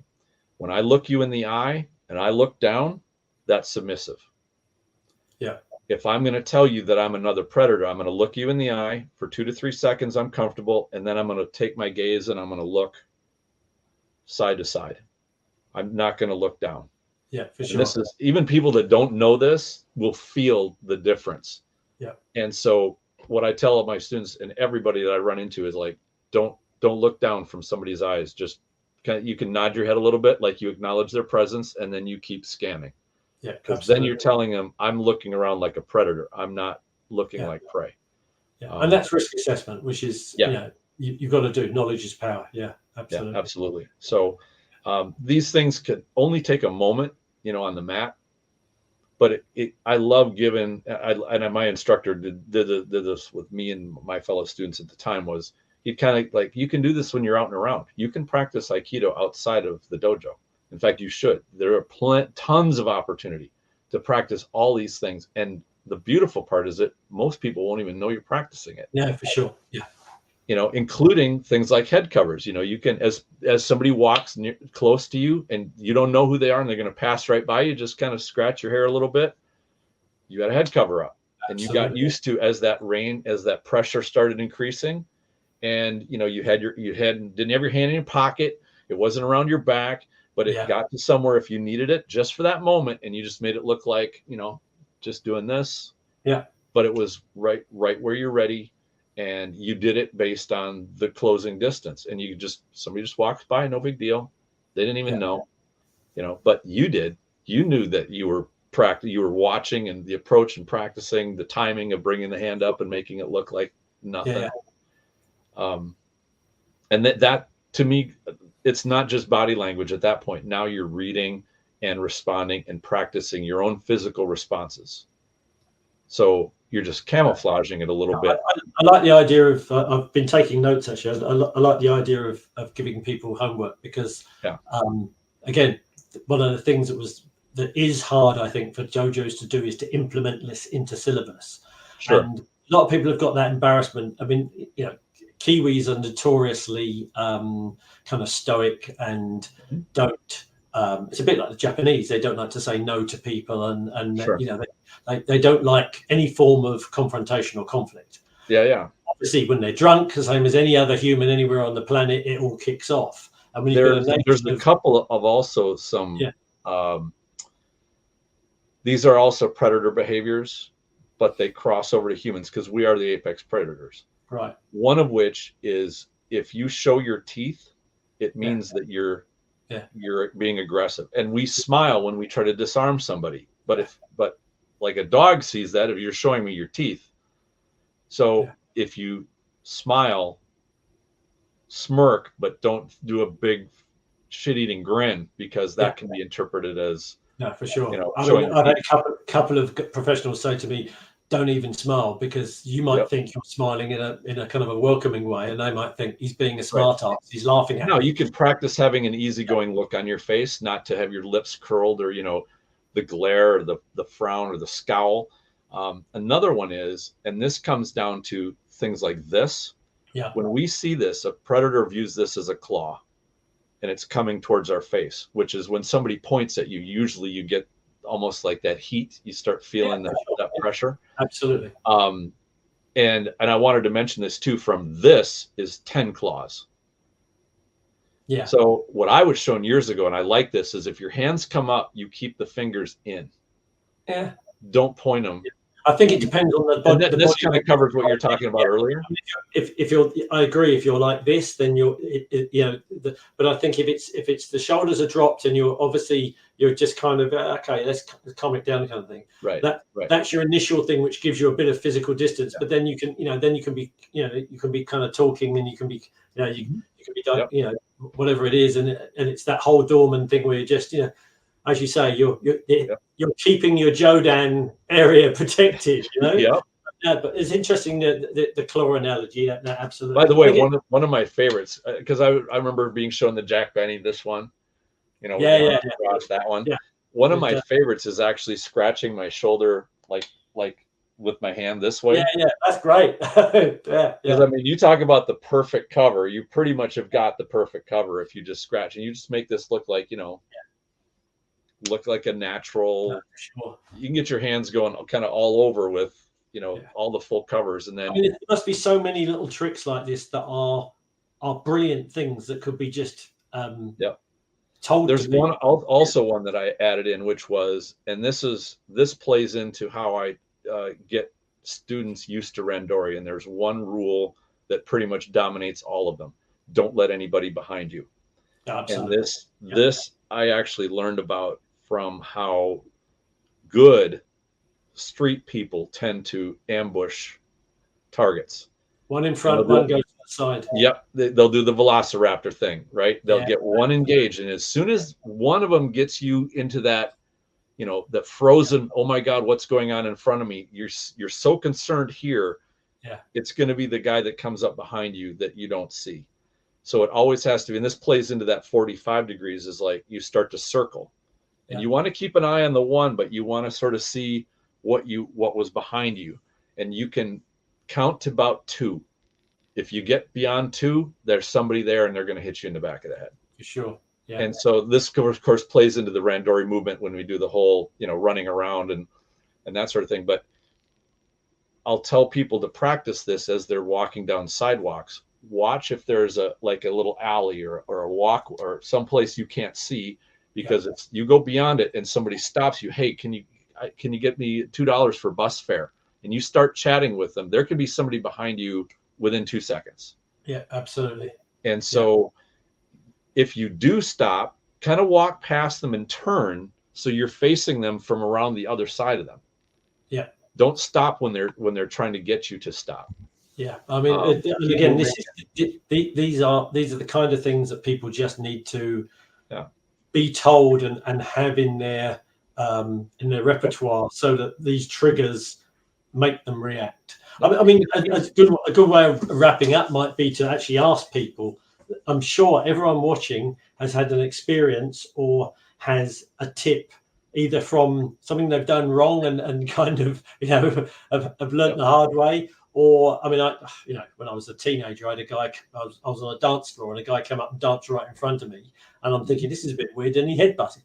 [SPEAKER 1] When I look you in the eye and I look down, that's submissive. If I'm going to tell you that I'm another predator, I'm going to look you in the eye for 2 to 3 seconds. I'm comfortable. And then I'm going to take my gaze and I'm going to look side to side. I'm not going to look down.
[SPEAKER 2] For sure.
[SPEAKER 1] And this is, even people that don't know this will feel the difference. And so what I tell my students and everybody that I run into is like, don't look down from somebody's eyes. Just you can nod your head a little bit, like you acknowledge their presence, and then you keep scanning. Because then you're telling them, I'm looking around like a predator. I'm not looking like prey.
[SPEAKER 2] And that's risk assessment, which is you've got to do. Knowledge is power. Absolutely.
[SPEAKER 1] Yeah, absolutely. So these things could only take a moment, on the mat. But I love giving, and my instructor did this with me and my fellow students at the time, was he'd kind of like, you can do this when you're out and around. You can practice Aikido outside of the dojo. In fact, you should. There are tons of opportunity to practice all these things. And the beautiful part is that most people won't even know you're practicing it.
[SPEAKER 2] Yeah, for sure.
[SPEAKER 1] Including things like head covers. You can, as somebody walks close to you and you don't know who they are and they're going to pass right by you, just kind of scratch your hair a little bit. You got a head cover up. Absolutely. And you got used to, as that pressure started increasing, and you didn't have your hand in your pocket. It wasn't around your back, but it got to somewhere if you needed it just for that moment, and you just made it look like, just doing this. But it was right where you're ready. And you did it based on the closing distance, and somebody just walks by, no big deal. They didn't even know, but you did. You knew that you were watching, and the approach and practicing the timing of bringing the hand up and making it look like nothing. And that to me, it's not just body language at that point. Now you're reading, and responding and practicing your own physical responses. So you're just camouflaging it a little bit.
[SPEAKER 2] I like the idea of, I've been taking notes actually. I like the idea of giving people homework because,
[SPEAKER 1] Yeah.
[SPEAKER 2] Again, one of the things that is hard, I think, for dojos to do is to implement this into syllabus.
[SPEAKER 1] Sure.
[SPEAKER 2] And a lot of people have got that embarrassment. I mean, Kiwis are notoriously kind of stoic and don't. It's a bit like the Japanese. They don't like to say no to people, and
[SPEAKER 1] Sure.
[SPEAKER 2] they don't like any form of confrontation or conflict.
[SPEAKER 1] Yeah.
[SPEAKER 2] Obviously, when they're drunk, the same as any other human anywhere on the planet, it all kicks off. And when
[SPEAKER 1] there's a couple of also some. These are also predator behaviors, but they cross over to humans because we are the apex predators.
[SPEAKER 2] Right.
[SPEAKER 1] One of which is if you show your teeth, it means that you're being aggressive. And we smile when we try to disarm somebody. But but like a dog sees that if you're showing me your teeth. So if you smile, smirk, but don't do a big shit-eating grin, because that can be interpreted as
[SPEAKER 2] for sure.
[SPEAKER 1] I've
[SPEAKER 2] had a couple of professionals say to me, "Don't even smile," because you might think you're smiling in a kind of a welcoming way, and they might think he's being a smart ass. He's laughing at me.
[SPEAKER 1] No, you can practice having an easygoing look on your face, not to have your lips curled or the glare or the frown or the scowl. Another one is, and this comes down to things like this.
[SPEAKER 2] Yeah.
[SPEAKER 1] When we see this, a predator views this as a claw, and it's coming towards our face, which is when somebody points at you, usually you get almost like that heat. You start feeling that pressure.
[SPEAKER 2] Absolutely.
[SPEAKER 1] And I wanted to mention this too, from this is 10 claws.
[SPEAKER 2] Yeah.
[SPEAKER 1] So what I was shown years ago, and I like this, is if your hands come up, you keep the fingers in.
[SPEAKER 2] Yeah.
[SPEAKER 1] Don't point them.
[SPEAKER 2] I think it depends on the body.
[SPEAKER 1] This kind of covers what you're talking about earlier.
[SPEAKER 2] If you're, I agree. If you're like this, then but I think if it's the shoulders are dropped and you're just kind of okay, let's calm it down, kind of thing.
[SPEAKER 1] Right.
[SPEAKER 2] That's your initial thing, which gives you a bit of physical distance. But then you can be kind of talking, and you can be you can be whatever it is, and it's that whole Dorman thing where you're just as you say, you're keeping your Jodan area protected,
[SPEAKER 1] Yeah,
[SPEAKER 2] but it's interesting the claw analogy. That absolutely.
[SPEAKER 1] By the way, one of my favorites, because I remember being shown the Jack Benny, this one. That one.
[SPEAKER 2] Yeah.
[SPEAKER 1] One of my favorites is actually scratching my shoulder, like with my hand this way.
[SPEAKER 2] Yeah, that's great.
[SPEAKER 1] Because I mean, you talk about the perfect cover. You pretty much have got the perfect cover if you just scratch, and you just make this look like look like a natural.
[SPEAKER 2] Sure.
[SPEAKER 1] You can get your hands going kind of all over with all the full covers, and then
[SPEAKER 2] there must be so many little tricks like this that are brilliant things that could be just told.
[SPEAKER 1] There's one that I added in, which was, and this plays into how I get students used to randori, and there's one rule that pretty much dominates all of them: don't let anybody behind you.
[SPEAKER 2] Absolutely.
[SPEAKER 1] And this I actually learned about from how good street people tend to ambush targets.
[SPEAKER 2] One in front, one goes to the side.
[SPEAKER 1] Yep, they'll do the velociraptor thing, right? They'll get one engaged, and as soon as one of them gets you into that, that frozen, oh my God, what's going on in front of me? You're so concerned here.
[SPEAKER 2] Yeah,
[SPEAKER 1] it's going to be the guy that comes up behind you that you don't see. So it always has to be, and this plays into that 45 degrees, is like you start to circle, and you want to keep an eye on the one, but you want to sort of see what was behind you, and you can count to about 2. If you get beyond 2, there's somebody there, and they're going to hit you in the back of the head.
[SPEAKER 2] For sure. Yeah.
[SPEAKER 1] And so this, of course, plays into the randori movement when we do the whole, running around and that sort of thing. But I'll tell people to practice this as they're walking down sidewalks. Watch if there's a little alley or a walk or someplace you can't see, because if you go beyond it and somebody stops you, hey, can you get me $2 for bus fare? And you start chatting with them, there could be somebody behind you within 2 seconds.
[SPEAKER 2] Yeah, absolutely.
[SPEAKER 1] And so if you do stop, kind of walk past them and turn so you're facing them from around the other side of them.
[SPEAKER 2] Yeah.
[SPEAKER 1] Don't stop when they're trying to get you to stop.
[SPEAKER 2] Yeah, I mean, again, these are the kind of things that people just need to be told and have in their repertoire, so that these triggers make them react. I mean, a good way of wrapping up might be to actually ask people. I'm sure everyone watching has had an experience or has a tip, either from something they've done wrong and kind of, have learnt the hard way. Or, I mean, when I was a teenager, I had a guy, I was on a dance floor, and a guy came up and danced right in front of me. And I'm thinking, this is a bit weird. And he headbutted me.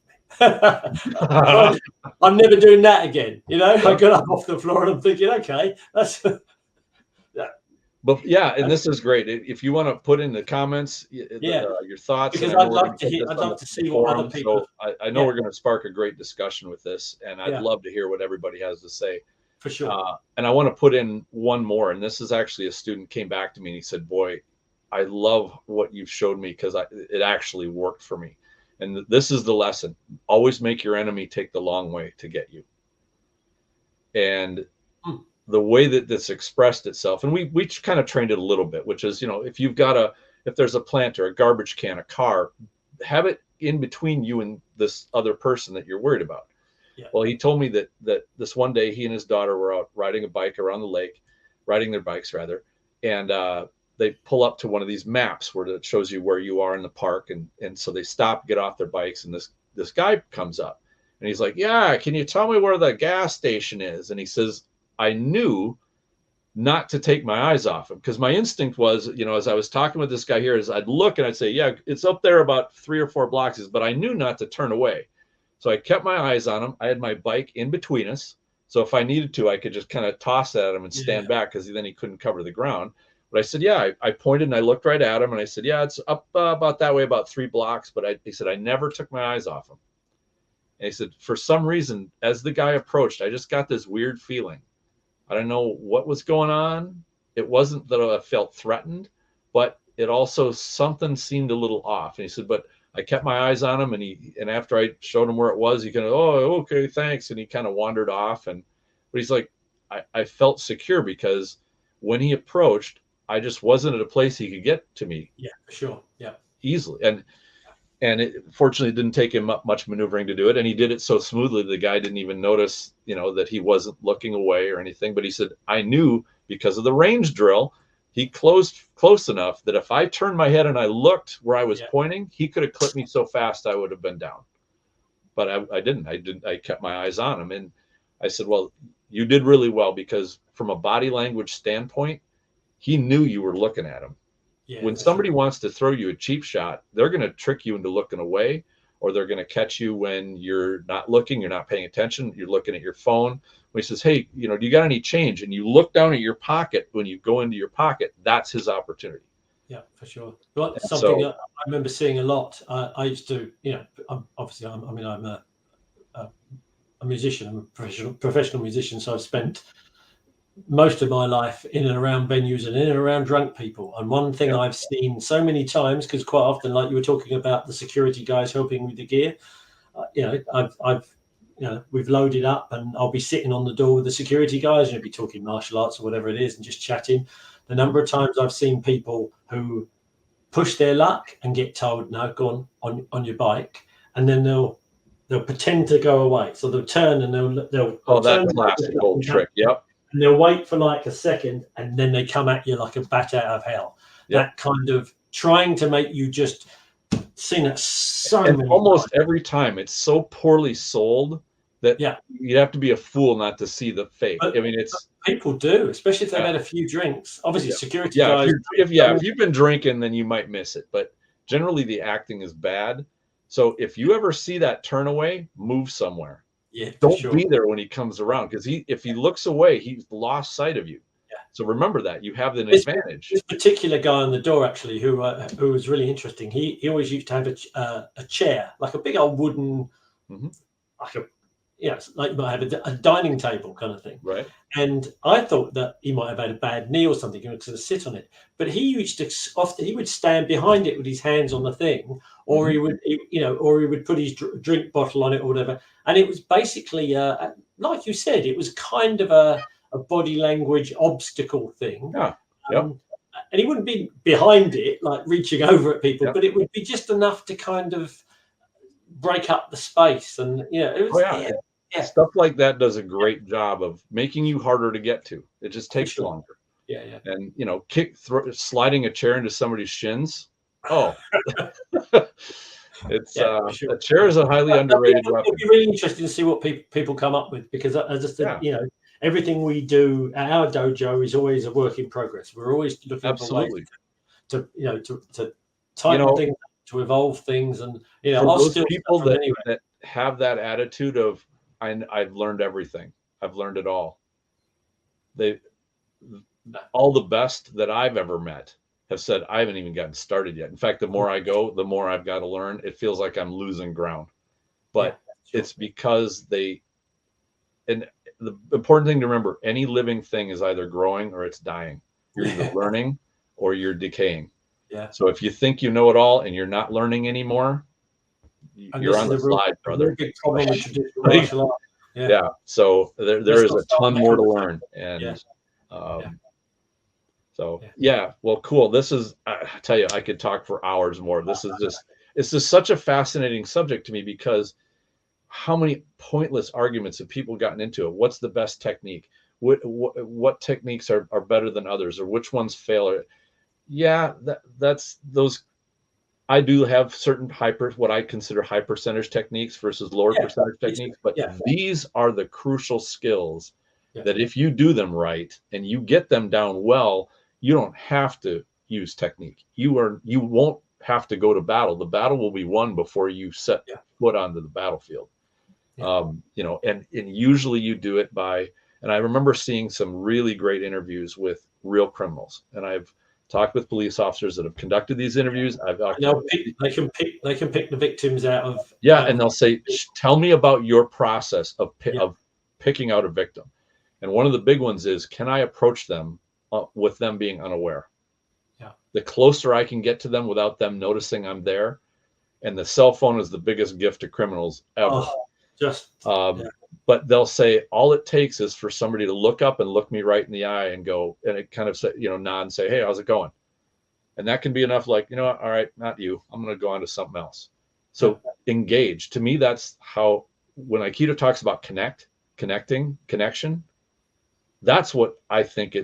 [SPEAKER 2] I'm never doing that again. I got up off the floor and I'm thinking, okay, that's
[SPEAKER 1] But yeah, and this is great. If you want to put in the comments, your thoughts,
[SPEAKER 2] because I'd like to see what other people.
[SPEAKER 1] So I know we're going to spark a great discussion with this, and I'd love to hear what everybody has to say.
[SPEAKER 2] For sure.
[SPEAKER 1] And I want to put in one more, and this is actually a student came back to me and he said, "Boy, I love what you've showed me, because it actually worked for me." And this is the lesson: always make your enemy take the long way to get you. And the way that this expressed itself, and we kind of trained it a little bit, which is, if there's a plant or a garbage can, a car, have it in between you and this other person that you're worried about. Yeah. Well, he told me that this one day he and his daughter were out riding a bike around the lake, riding their bikes rather, and they pull up to one of these maps where it shows you where you are in the park, and so they stop, get off their bikes, and this guy comes up, and he's like, "Yeah, can you tell me where the gas station is?" And he says, I knew not to take my eyes off him, because my instinct was, as I was talking with this guy here, is I'd look and I'd say, yeah, it's up there about 3 or 4 blocks, but I knew not to turn away. So I kept my eyes on him. I had my bike in between us, so if I needed to, I could just kind of toss at him and stand back, because then he couldn't cover the ground. But I said, yeah, I pointed and I looked right at him, and I said, yeah, it's up about that way, about 3 blocks. But he said, I never took my eyes off him. And he said, for some reason, as the guy approached, I just got this weird feeling. I don't know what was going on. It wasn't that I felt threatened, but it also, something seemed a little off. And he said, but I kept my eyes on him, and after I showed him where it was, he kind of, oh, okay, thanks. And he kind of wandered off. But he's like, I felt secure, because when he approached, I just wasn't at a place he could get to me.
[SPEAKER 2] Yeah, for sure. Yeah.
[SPEAKER 1] Easily. And it fortunately didn't take him much maneuvering to do it. And he did it so smoothly, the guy didn't even notice, that he wasn't looking away or anything. But he said, I knew, because of the range drill, he closed close enough that if I turned my head and I looked where I was pointing, he could have clipped me so fast I would have been down. But I didn't. I kept my eyes on him. And I said, well, you did really well, because from a body language standpoint, he knew you were looking at him. Yeah, when somebody wants to throw you a cheap shot, they're going to trick you into looking away, or they're going to catch you when you're not looking, you're not paying attention, you're looking at your phone. When he says, hey, do you got any change? And you look down at your pocket, when you go into your pocket, that's his opportunity.
[SPEAKER 2] Yeah, for sure. Well, something that I remember seeing a lot. I used to, I'm a musician, I'm a professional musician, so I've spent most of my life in and around venues and in and around drunk people. And one thing I've seen so many times, because quite often, like you were talking about the security guys helping with the gear, we've loaded up, and I'll be sitting on the door with the security guys, and be talking martial arts or whatever it is, and just chatting. The number of times I've seen people who push their luck and get told, no, go on your bike, and then they'll pretend to go away. So they'll turn and they'll
[SPEAKER 1] that classic old trick. Yep.
[SPEAKER 2] And they'll wait for like a second, and then they come at you like a bat out of hell. Yep. That kind of trying to make you just seen it so many
[SPEAKER 1] almost
[SPEAKER 2] times.
[SPEAKER 1] Every time. It's so poorly sold that you'd have to be a fool not to see the fake. But, it's
[SPEAKER 2] people do, especially if they've had a few drinks. Obviously, security guys.
[SPEAKER 1] If you've been drinking, then you might miss it. But generally, the acting is bad. So if you ever see that turn away, move somewhere.
[SPEAKER 2] Yeah,
[SPEAKER 1] don't be there when he comes around, because if he looks away, he's lost sight of you. Yeah. So remember that you have an advantage.
[SPEAKER 2] This particular guy on the door, actually, who was really interesting. He always used to have a chair, like a big old wooden, like you might have a dining table kind of thing.
[SPEAKER 1] Right.
[SPEAKER 2] And I thought that he might have had a bad knee or something, and sort of sit on it. But he used to often he would stand behind it with his hands on the thing, or he would put his drink bottle on it or whatever. And it was basically, like you said, it was kind of a body language obstacle thing.
[SPEAKER 1] Yeah.
[SPEAKER 2] And he wouldn't be behind it, like reaching over at people, but it would be just enough to kind of break up the space, and it was yeah.
[SPEAKER 1] Stuff like that does a great job of making you harder to get to. It just takes longer.
[SPEAKER 2] Yeah.
[SPEAKER 1] And sliding a chair into somebody's shins. Oh, it's
[SPEAKER 2] sure.
[SPEAKER 1] A chair is a highly underrated weapon.
[SPEAKER 2] It'd be really interesting to see what people come up with, because as I said, everything we do at our dojo is always a work in progress. We're always looking for ways to tighten things, to evolve things, and
[SPEAKER 1] for those people that have that attitude of I've learned everything, I've learned it all. All the best that I've ever met have said I haven't even gotten started yet. In fact, the more I go, the more I've got to learn. It feels like I'm losing ground, but it's because and the important thing to remember, any living thing is either growing or it's dying. You're either learning or you're decaying.
[SPEAKER 2] Yeah.
[SPEAKER 1] So if you think you know it all and you're not learning anymore, you're on the slide, brother.
[SPEAKER 2] Big problem with traditional martial art.
[SPEAKER 1] Yeah. So there is a ton more to learn. And well, cool. This is, I tell you, I could talk for hours more. It's just such a fascinating subject to me, because how many pointless arguments have people gotten into it? What's the best technique? What techniques are better than others, or which ones fail? That's those. I do have certain what I consider high percentage techniques versus lower percentage techniques, but these are the crucial skills that if you do them right and you get them down well, you don't have to use technique. You won't have to go to battle. The battle will be won before you set foot onto the battlefield. And usually you do it by, and I remember seeing some really great interviews with real criminals, and I've talked with police officers that have conducted these interviews.
[SPEAKER 2] They can pick the victims out of
[SPEAKER 1] and they'll say, tell me about your process of picking out a victim. And one of the big ones is, can I approach them with them being unaware? The closer I can get to them without them noticing I'm there. And the cell phone is the biggest gift to criminals ever. But they'll say all it takes is for somebody to look up and look me right in the eye and go, and it kind of say, nod and say, hey, how's it going? And that can be enough, like, all right, not you. I'm going to go on to something else. So engage. To me, that's how, when Aikido talks about connection, that's what I think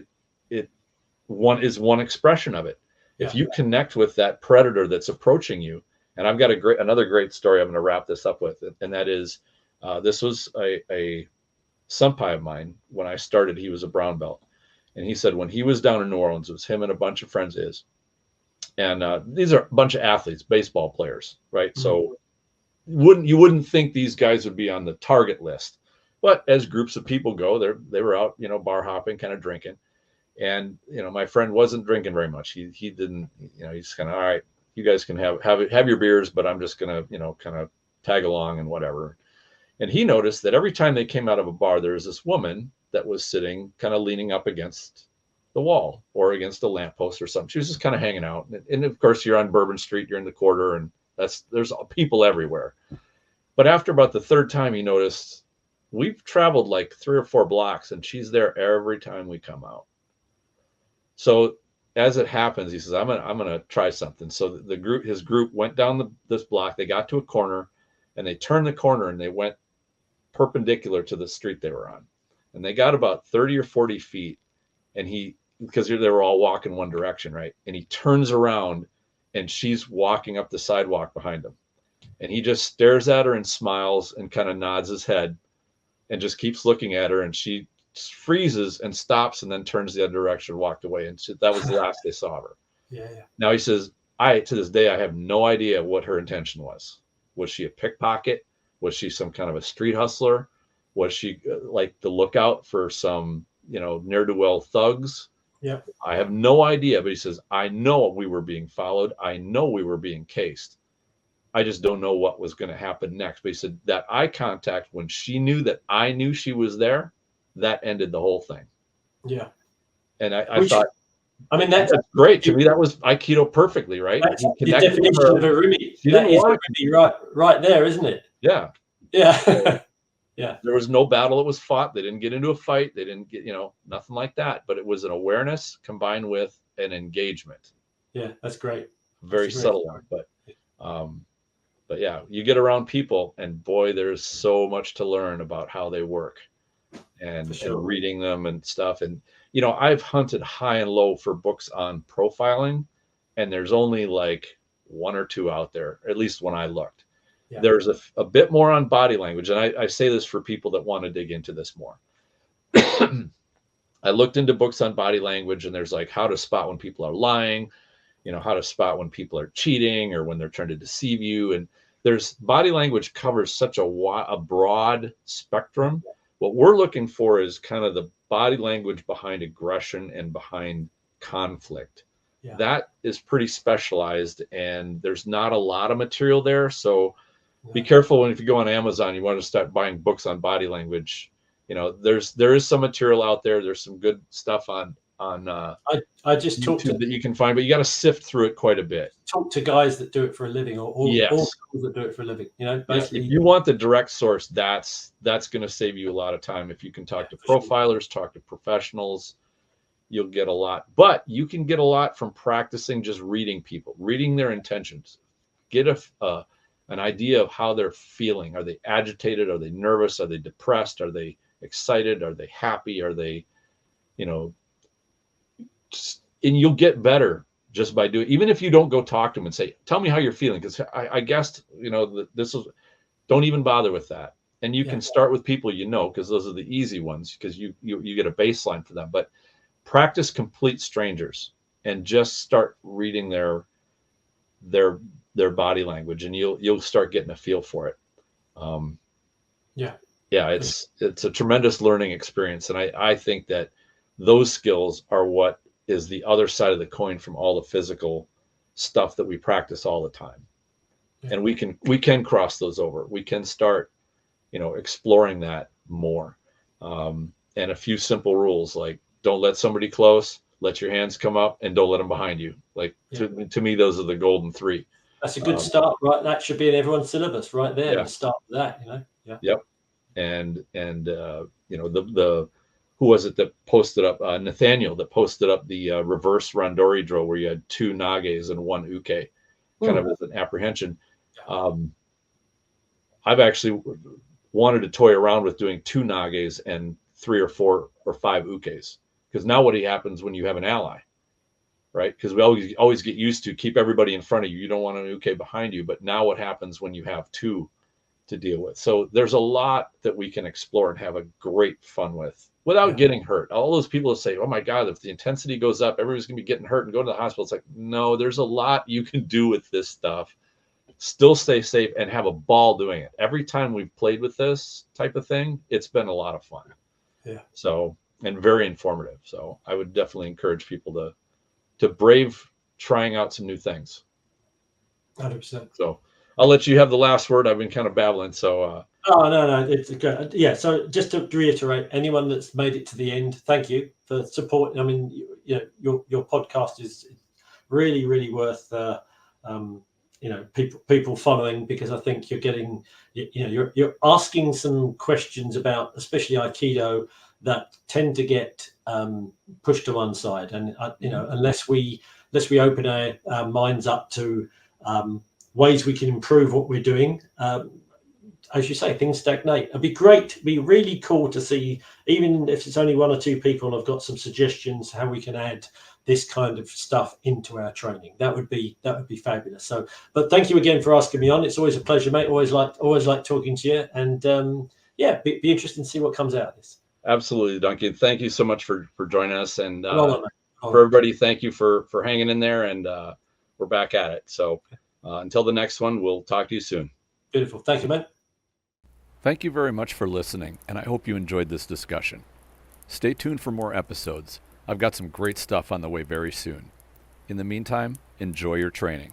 [SPEAKER 1] is one expression of it. If you connect with that predator that's approaching you, and I've got another great story I'm going to wrap this up with, and that is, this was a senpai of mine. When I started, he was a brown belt, and he said when he was down in New Orleans, it was him and a bunch of friends and these are a bunch of athletes, baseball players, right? Mm-hmm. So you wouldn't think these guys would be on the target list, but as groups of people go, they were out, bar hopping, kind of drinking, and my friend wasn't drinking very much. He didn't, he's kind of, all right, you guys can have your beers, but I'm just gonna kind of tag along and whatever. And he noticed that every time they came out of a bar, there was this woman that was sitting kind of leaning up against the wall or against a lamppost or something. She was just kind of hanging out. And of course, you're on Bourbon Street, you're in the quarter, and there's people everywhere. But after about the third time, he noticed we've traveled like 3 or 4 blocks, and she's there every time we come out. So as it happens, he says, I'm gonna try something. So his group went down this block. They got to a corner, and they turned the corner, and they went perpendicular to the street they were on. And they got about 30 or 40 feet, and because they were all walking one direction, right? And he turns around, and she's walking up the sidewalk behind him. And he just stares at her and smiles and kind of nods his head and just keeps looking at her. And she freezes and stops and then turns the other direction and walked away. And that was the last they saw of her.
[SPEAKER 2] Yeah.
[SPEAKER 1] Now he says, to this day, I have no idea what her intention was. Was she a pickpocket? Was she some kind of a street hustler? Was she like the lookout for some, ne'er-do-well thugs?
[SPEAKER 2] Yeah.
[SPEAKER 1] I have no idea. But he says, I know we were being followed. I know we were being cased. I just don't know what was going to happen next. But he said that eye contact, when she knew that I knew she was there, that ended the whole thing.
[SPEAKER 2] Yeah.
[SPEAKER 1] And I thought,
[SPEAKER 2] that's
[SPEAKER 1] great. To me, that was Aikido perfectly, right?
[SPEAKER 2] That's the definition of a rumi. That is a rumi right there, isn't it?
[SPEAKER 1] Yeah.
[SPEAKER 2] Yeah. Yeah.
[SPEAKER 1] There was no battle that was fought. They didn't get into a fight. They didn't get, nothing like that. But it was an awareness combined with an engagement.
[SPEAKER 2] Yeah, that's great.
[SPEAKER 1] Very subtle one, but But yeah, you get around people, and boy, there's so much to learn about how they work,
[SPEAKER 2] For
[SPEAKER 1] and
[SPEAKER 2] sure.
[SPEAKER 1] reading them and stuff. And I've hunted high and low for books on profiling, and there's only like one or two out there, at least when I looked.
[SPEAKER 2] Yeah.
[SPEAKER 1] There's a bit more on body language, and I say this for people that want to dig into this more. I looked into books on body language, and there's like how to spot when people are lying, how to spot when people are cheating or when they're trying to deceive you. And there's body language covers such a broad spectrum. What we're looking for is kind of the body language behind aggression and behind conflict.
[SPEAKER 2] Yeah.
[SPEAKER 1] That is pretty specialized, and there's not a lot of material there. So be
[SPEAKER 2] Yeah.
[SPEAKER 1] careful if you go on Amazon, you want to start buying books on body language. There is some material out there. There's some good stuff on
[SPEAKER 2] I just
[SPEAKER 1] YouTube that you can find, but you got to sift through it quite a bit.
[SPEAKER 2] talk to guys that do it for a living, or
[SPEAKER 1] Yes.
[SPEAKER 2] people that do it for a living.
[SPEAKER 1] If you want the direct source, that's going to save you a lot of time. If you can talk to profilers, talk to professionals, you'll get a lot. But you can get a lot from practicing just reading people, reading their intentions. Get an idea of how they're feeling. Are they agitated? Are they nervous? Are they depressed? Are they excited? Are they happy? Are they, and you'll get better just by doing, even if you don't go talk to them and say, tell me how you're feeling. Because I guessed, this is, don't even bother with that. And you can start with people, because those are the easy ones, because you get a baseline for them. But practice complete strangers and just start reading their body language, and you'll start getting a feel for it. It's a tremendous learning experience. And I think that those skills are what is the other side of the coin from all the physical stuff that we practice all the time. And we can cross those over. We can start, exploring that more. And a few simple rules, like don't let somebody close, let your hands come up, and don't let them behind you. Like to me, those are the golden three.
[SPEAKER 2] That's a good start, right? That should be in everyone's syllabus right there.
[SPEAKER 1] Yeah.
[SPEAKER 2] To start with that,
[SPEAKER 1] Yep. And the who was it that posted up, Nathaniel, that posted up the reverse randori drill where you had 2 nages and 1 uke, kind of as an apprehension. I've actually wanted to toy around with doing 2 nages and 3 or 4 or 5 ukes, because now what happens when you have an ally, right? Because we always get used to keep everybody in front of you. You don't want an uke behind you. But now what happens when you have 2 to deal with? So there's a lot that we can explore and have a great fun with without getting hurt. All those people that say, oh my God, if the intensity goes up, everybody's going to be getting hurt and go to the hospital. It's like, no, there's a lot you can do with this stuff. Still stay safe and have a ball doing it. Every time we've played with this type of thing, it's been a lot of fun.
[SPEAKER 2] Yeah.
[SPEAKER 1] So, and very informative. So I would definitely encourage people to brave trying out some new things.
[SPEAKER 2] 100%.
[SPEAKER 1] So I'll let you have the last word. I've been kind of babbling. So,
[SPEAKER 2] no, it's good. Yeah. So just to reiterate, anyone that's made it to the end, thank you for support. I mean, your podcast is really, really worth, people following, because I think you're getting, you're asking some questions about, especially Aikido, that tend to get pushed to one side, and unless we open our minds up to ways we can improve what we're doing, as you say, things stagnate. It'd be really cool to see, even if it's only 1 or 2 people, I've got some suggestions how we can add this kind of stuff into our training. That would be fabulous. So, but thank you again for asking me on. It's always a pleasure, mate. Always like talking to you, and be interesting to see what comes out of this.
[SPEAKER 1] Absolutely, Duncan. Thank you so much for joining us, and for everybody, thank you for hanging in there, and we're back at it. So until the next one, we'll talk to you soon.
[SPEAKER 2] Beautiful. Thank you, man.
[SPEAKER 3] Thank you very much for listening, and I hope you enjoyed this discussion. Stay tuned for more episodes. I've got some great stuff on the way very soon. In the meantime, enjoy your training.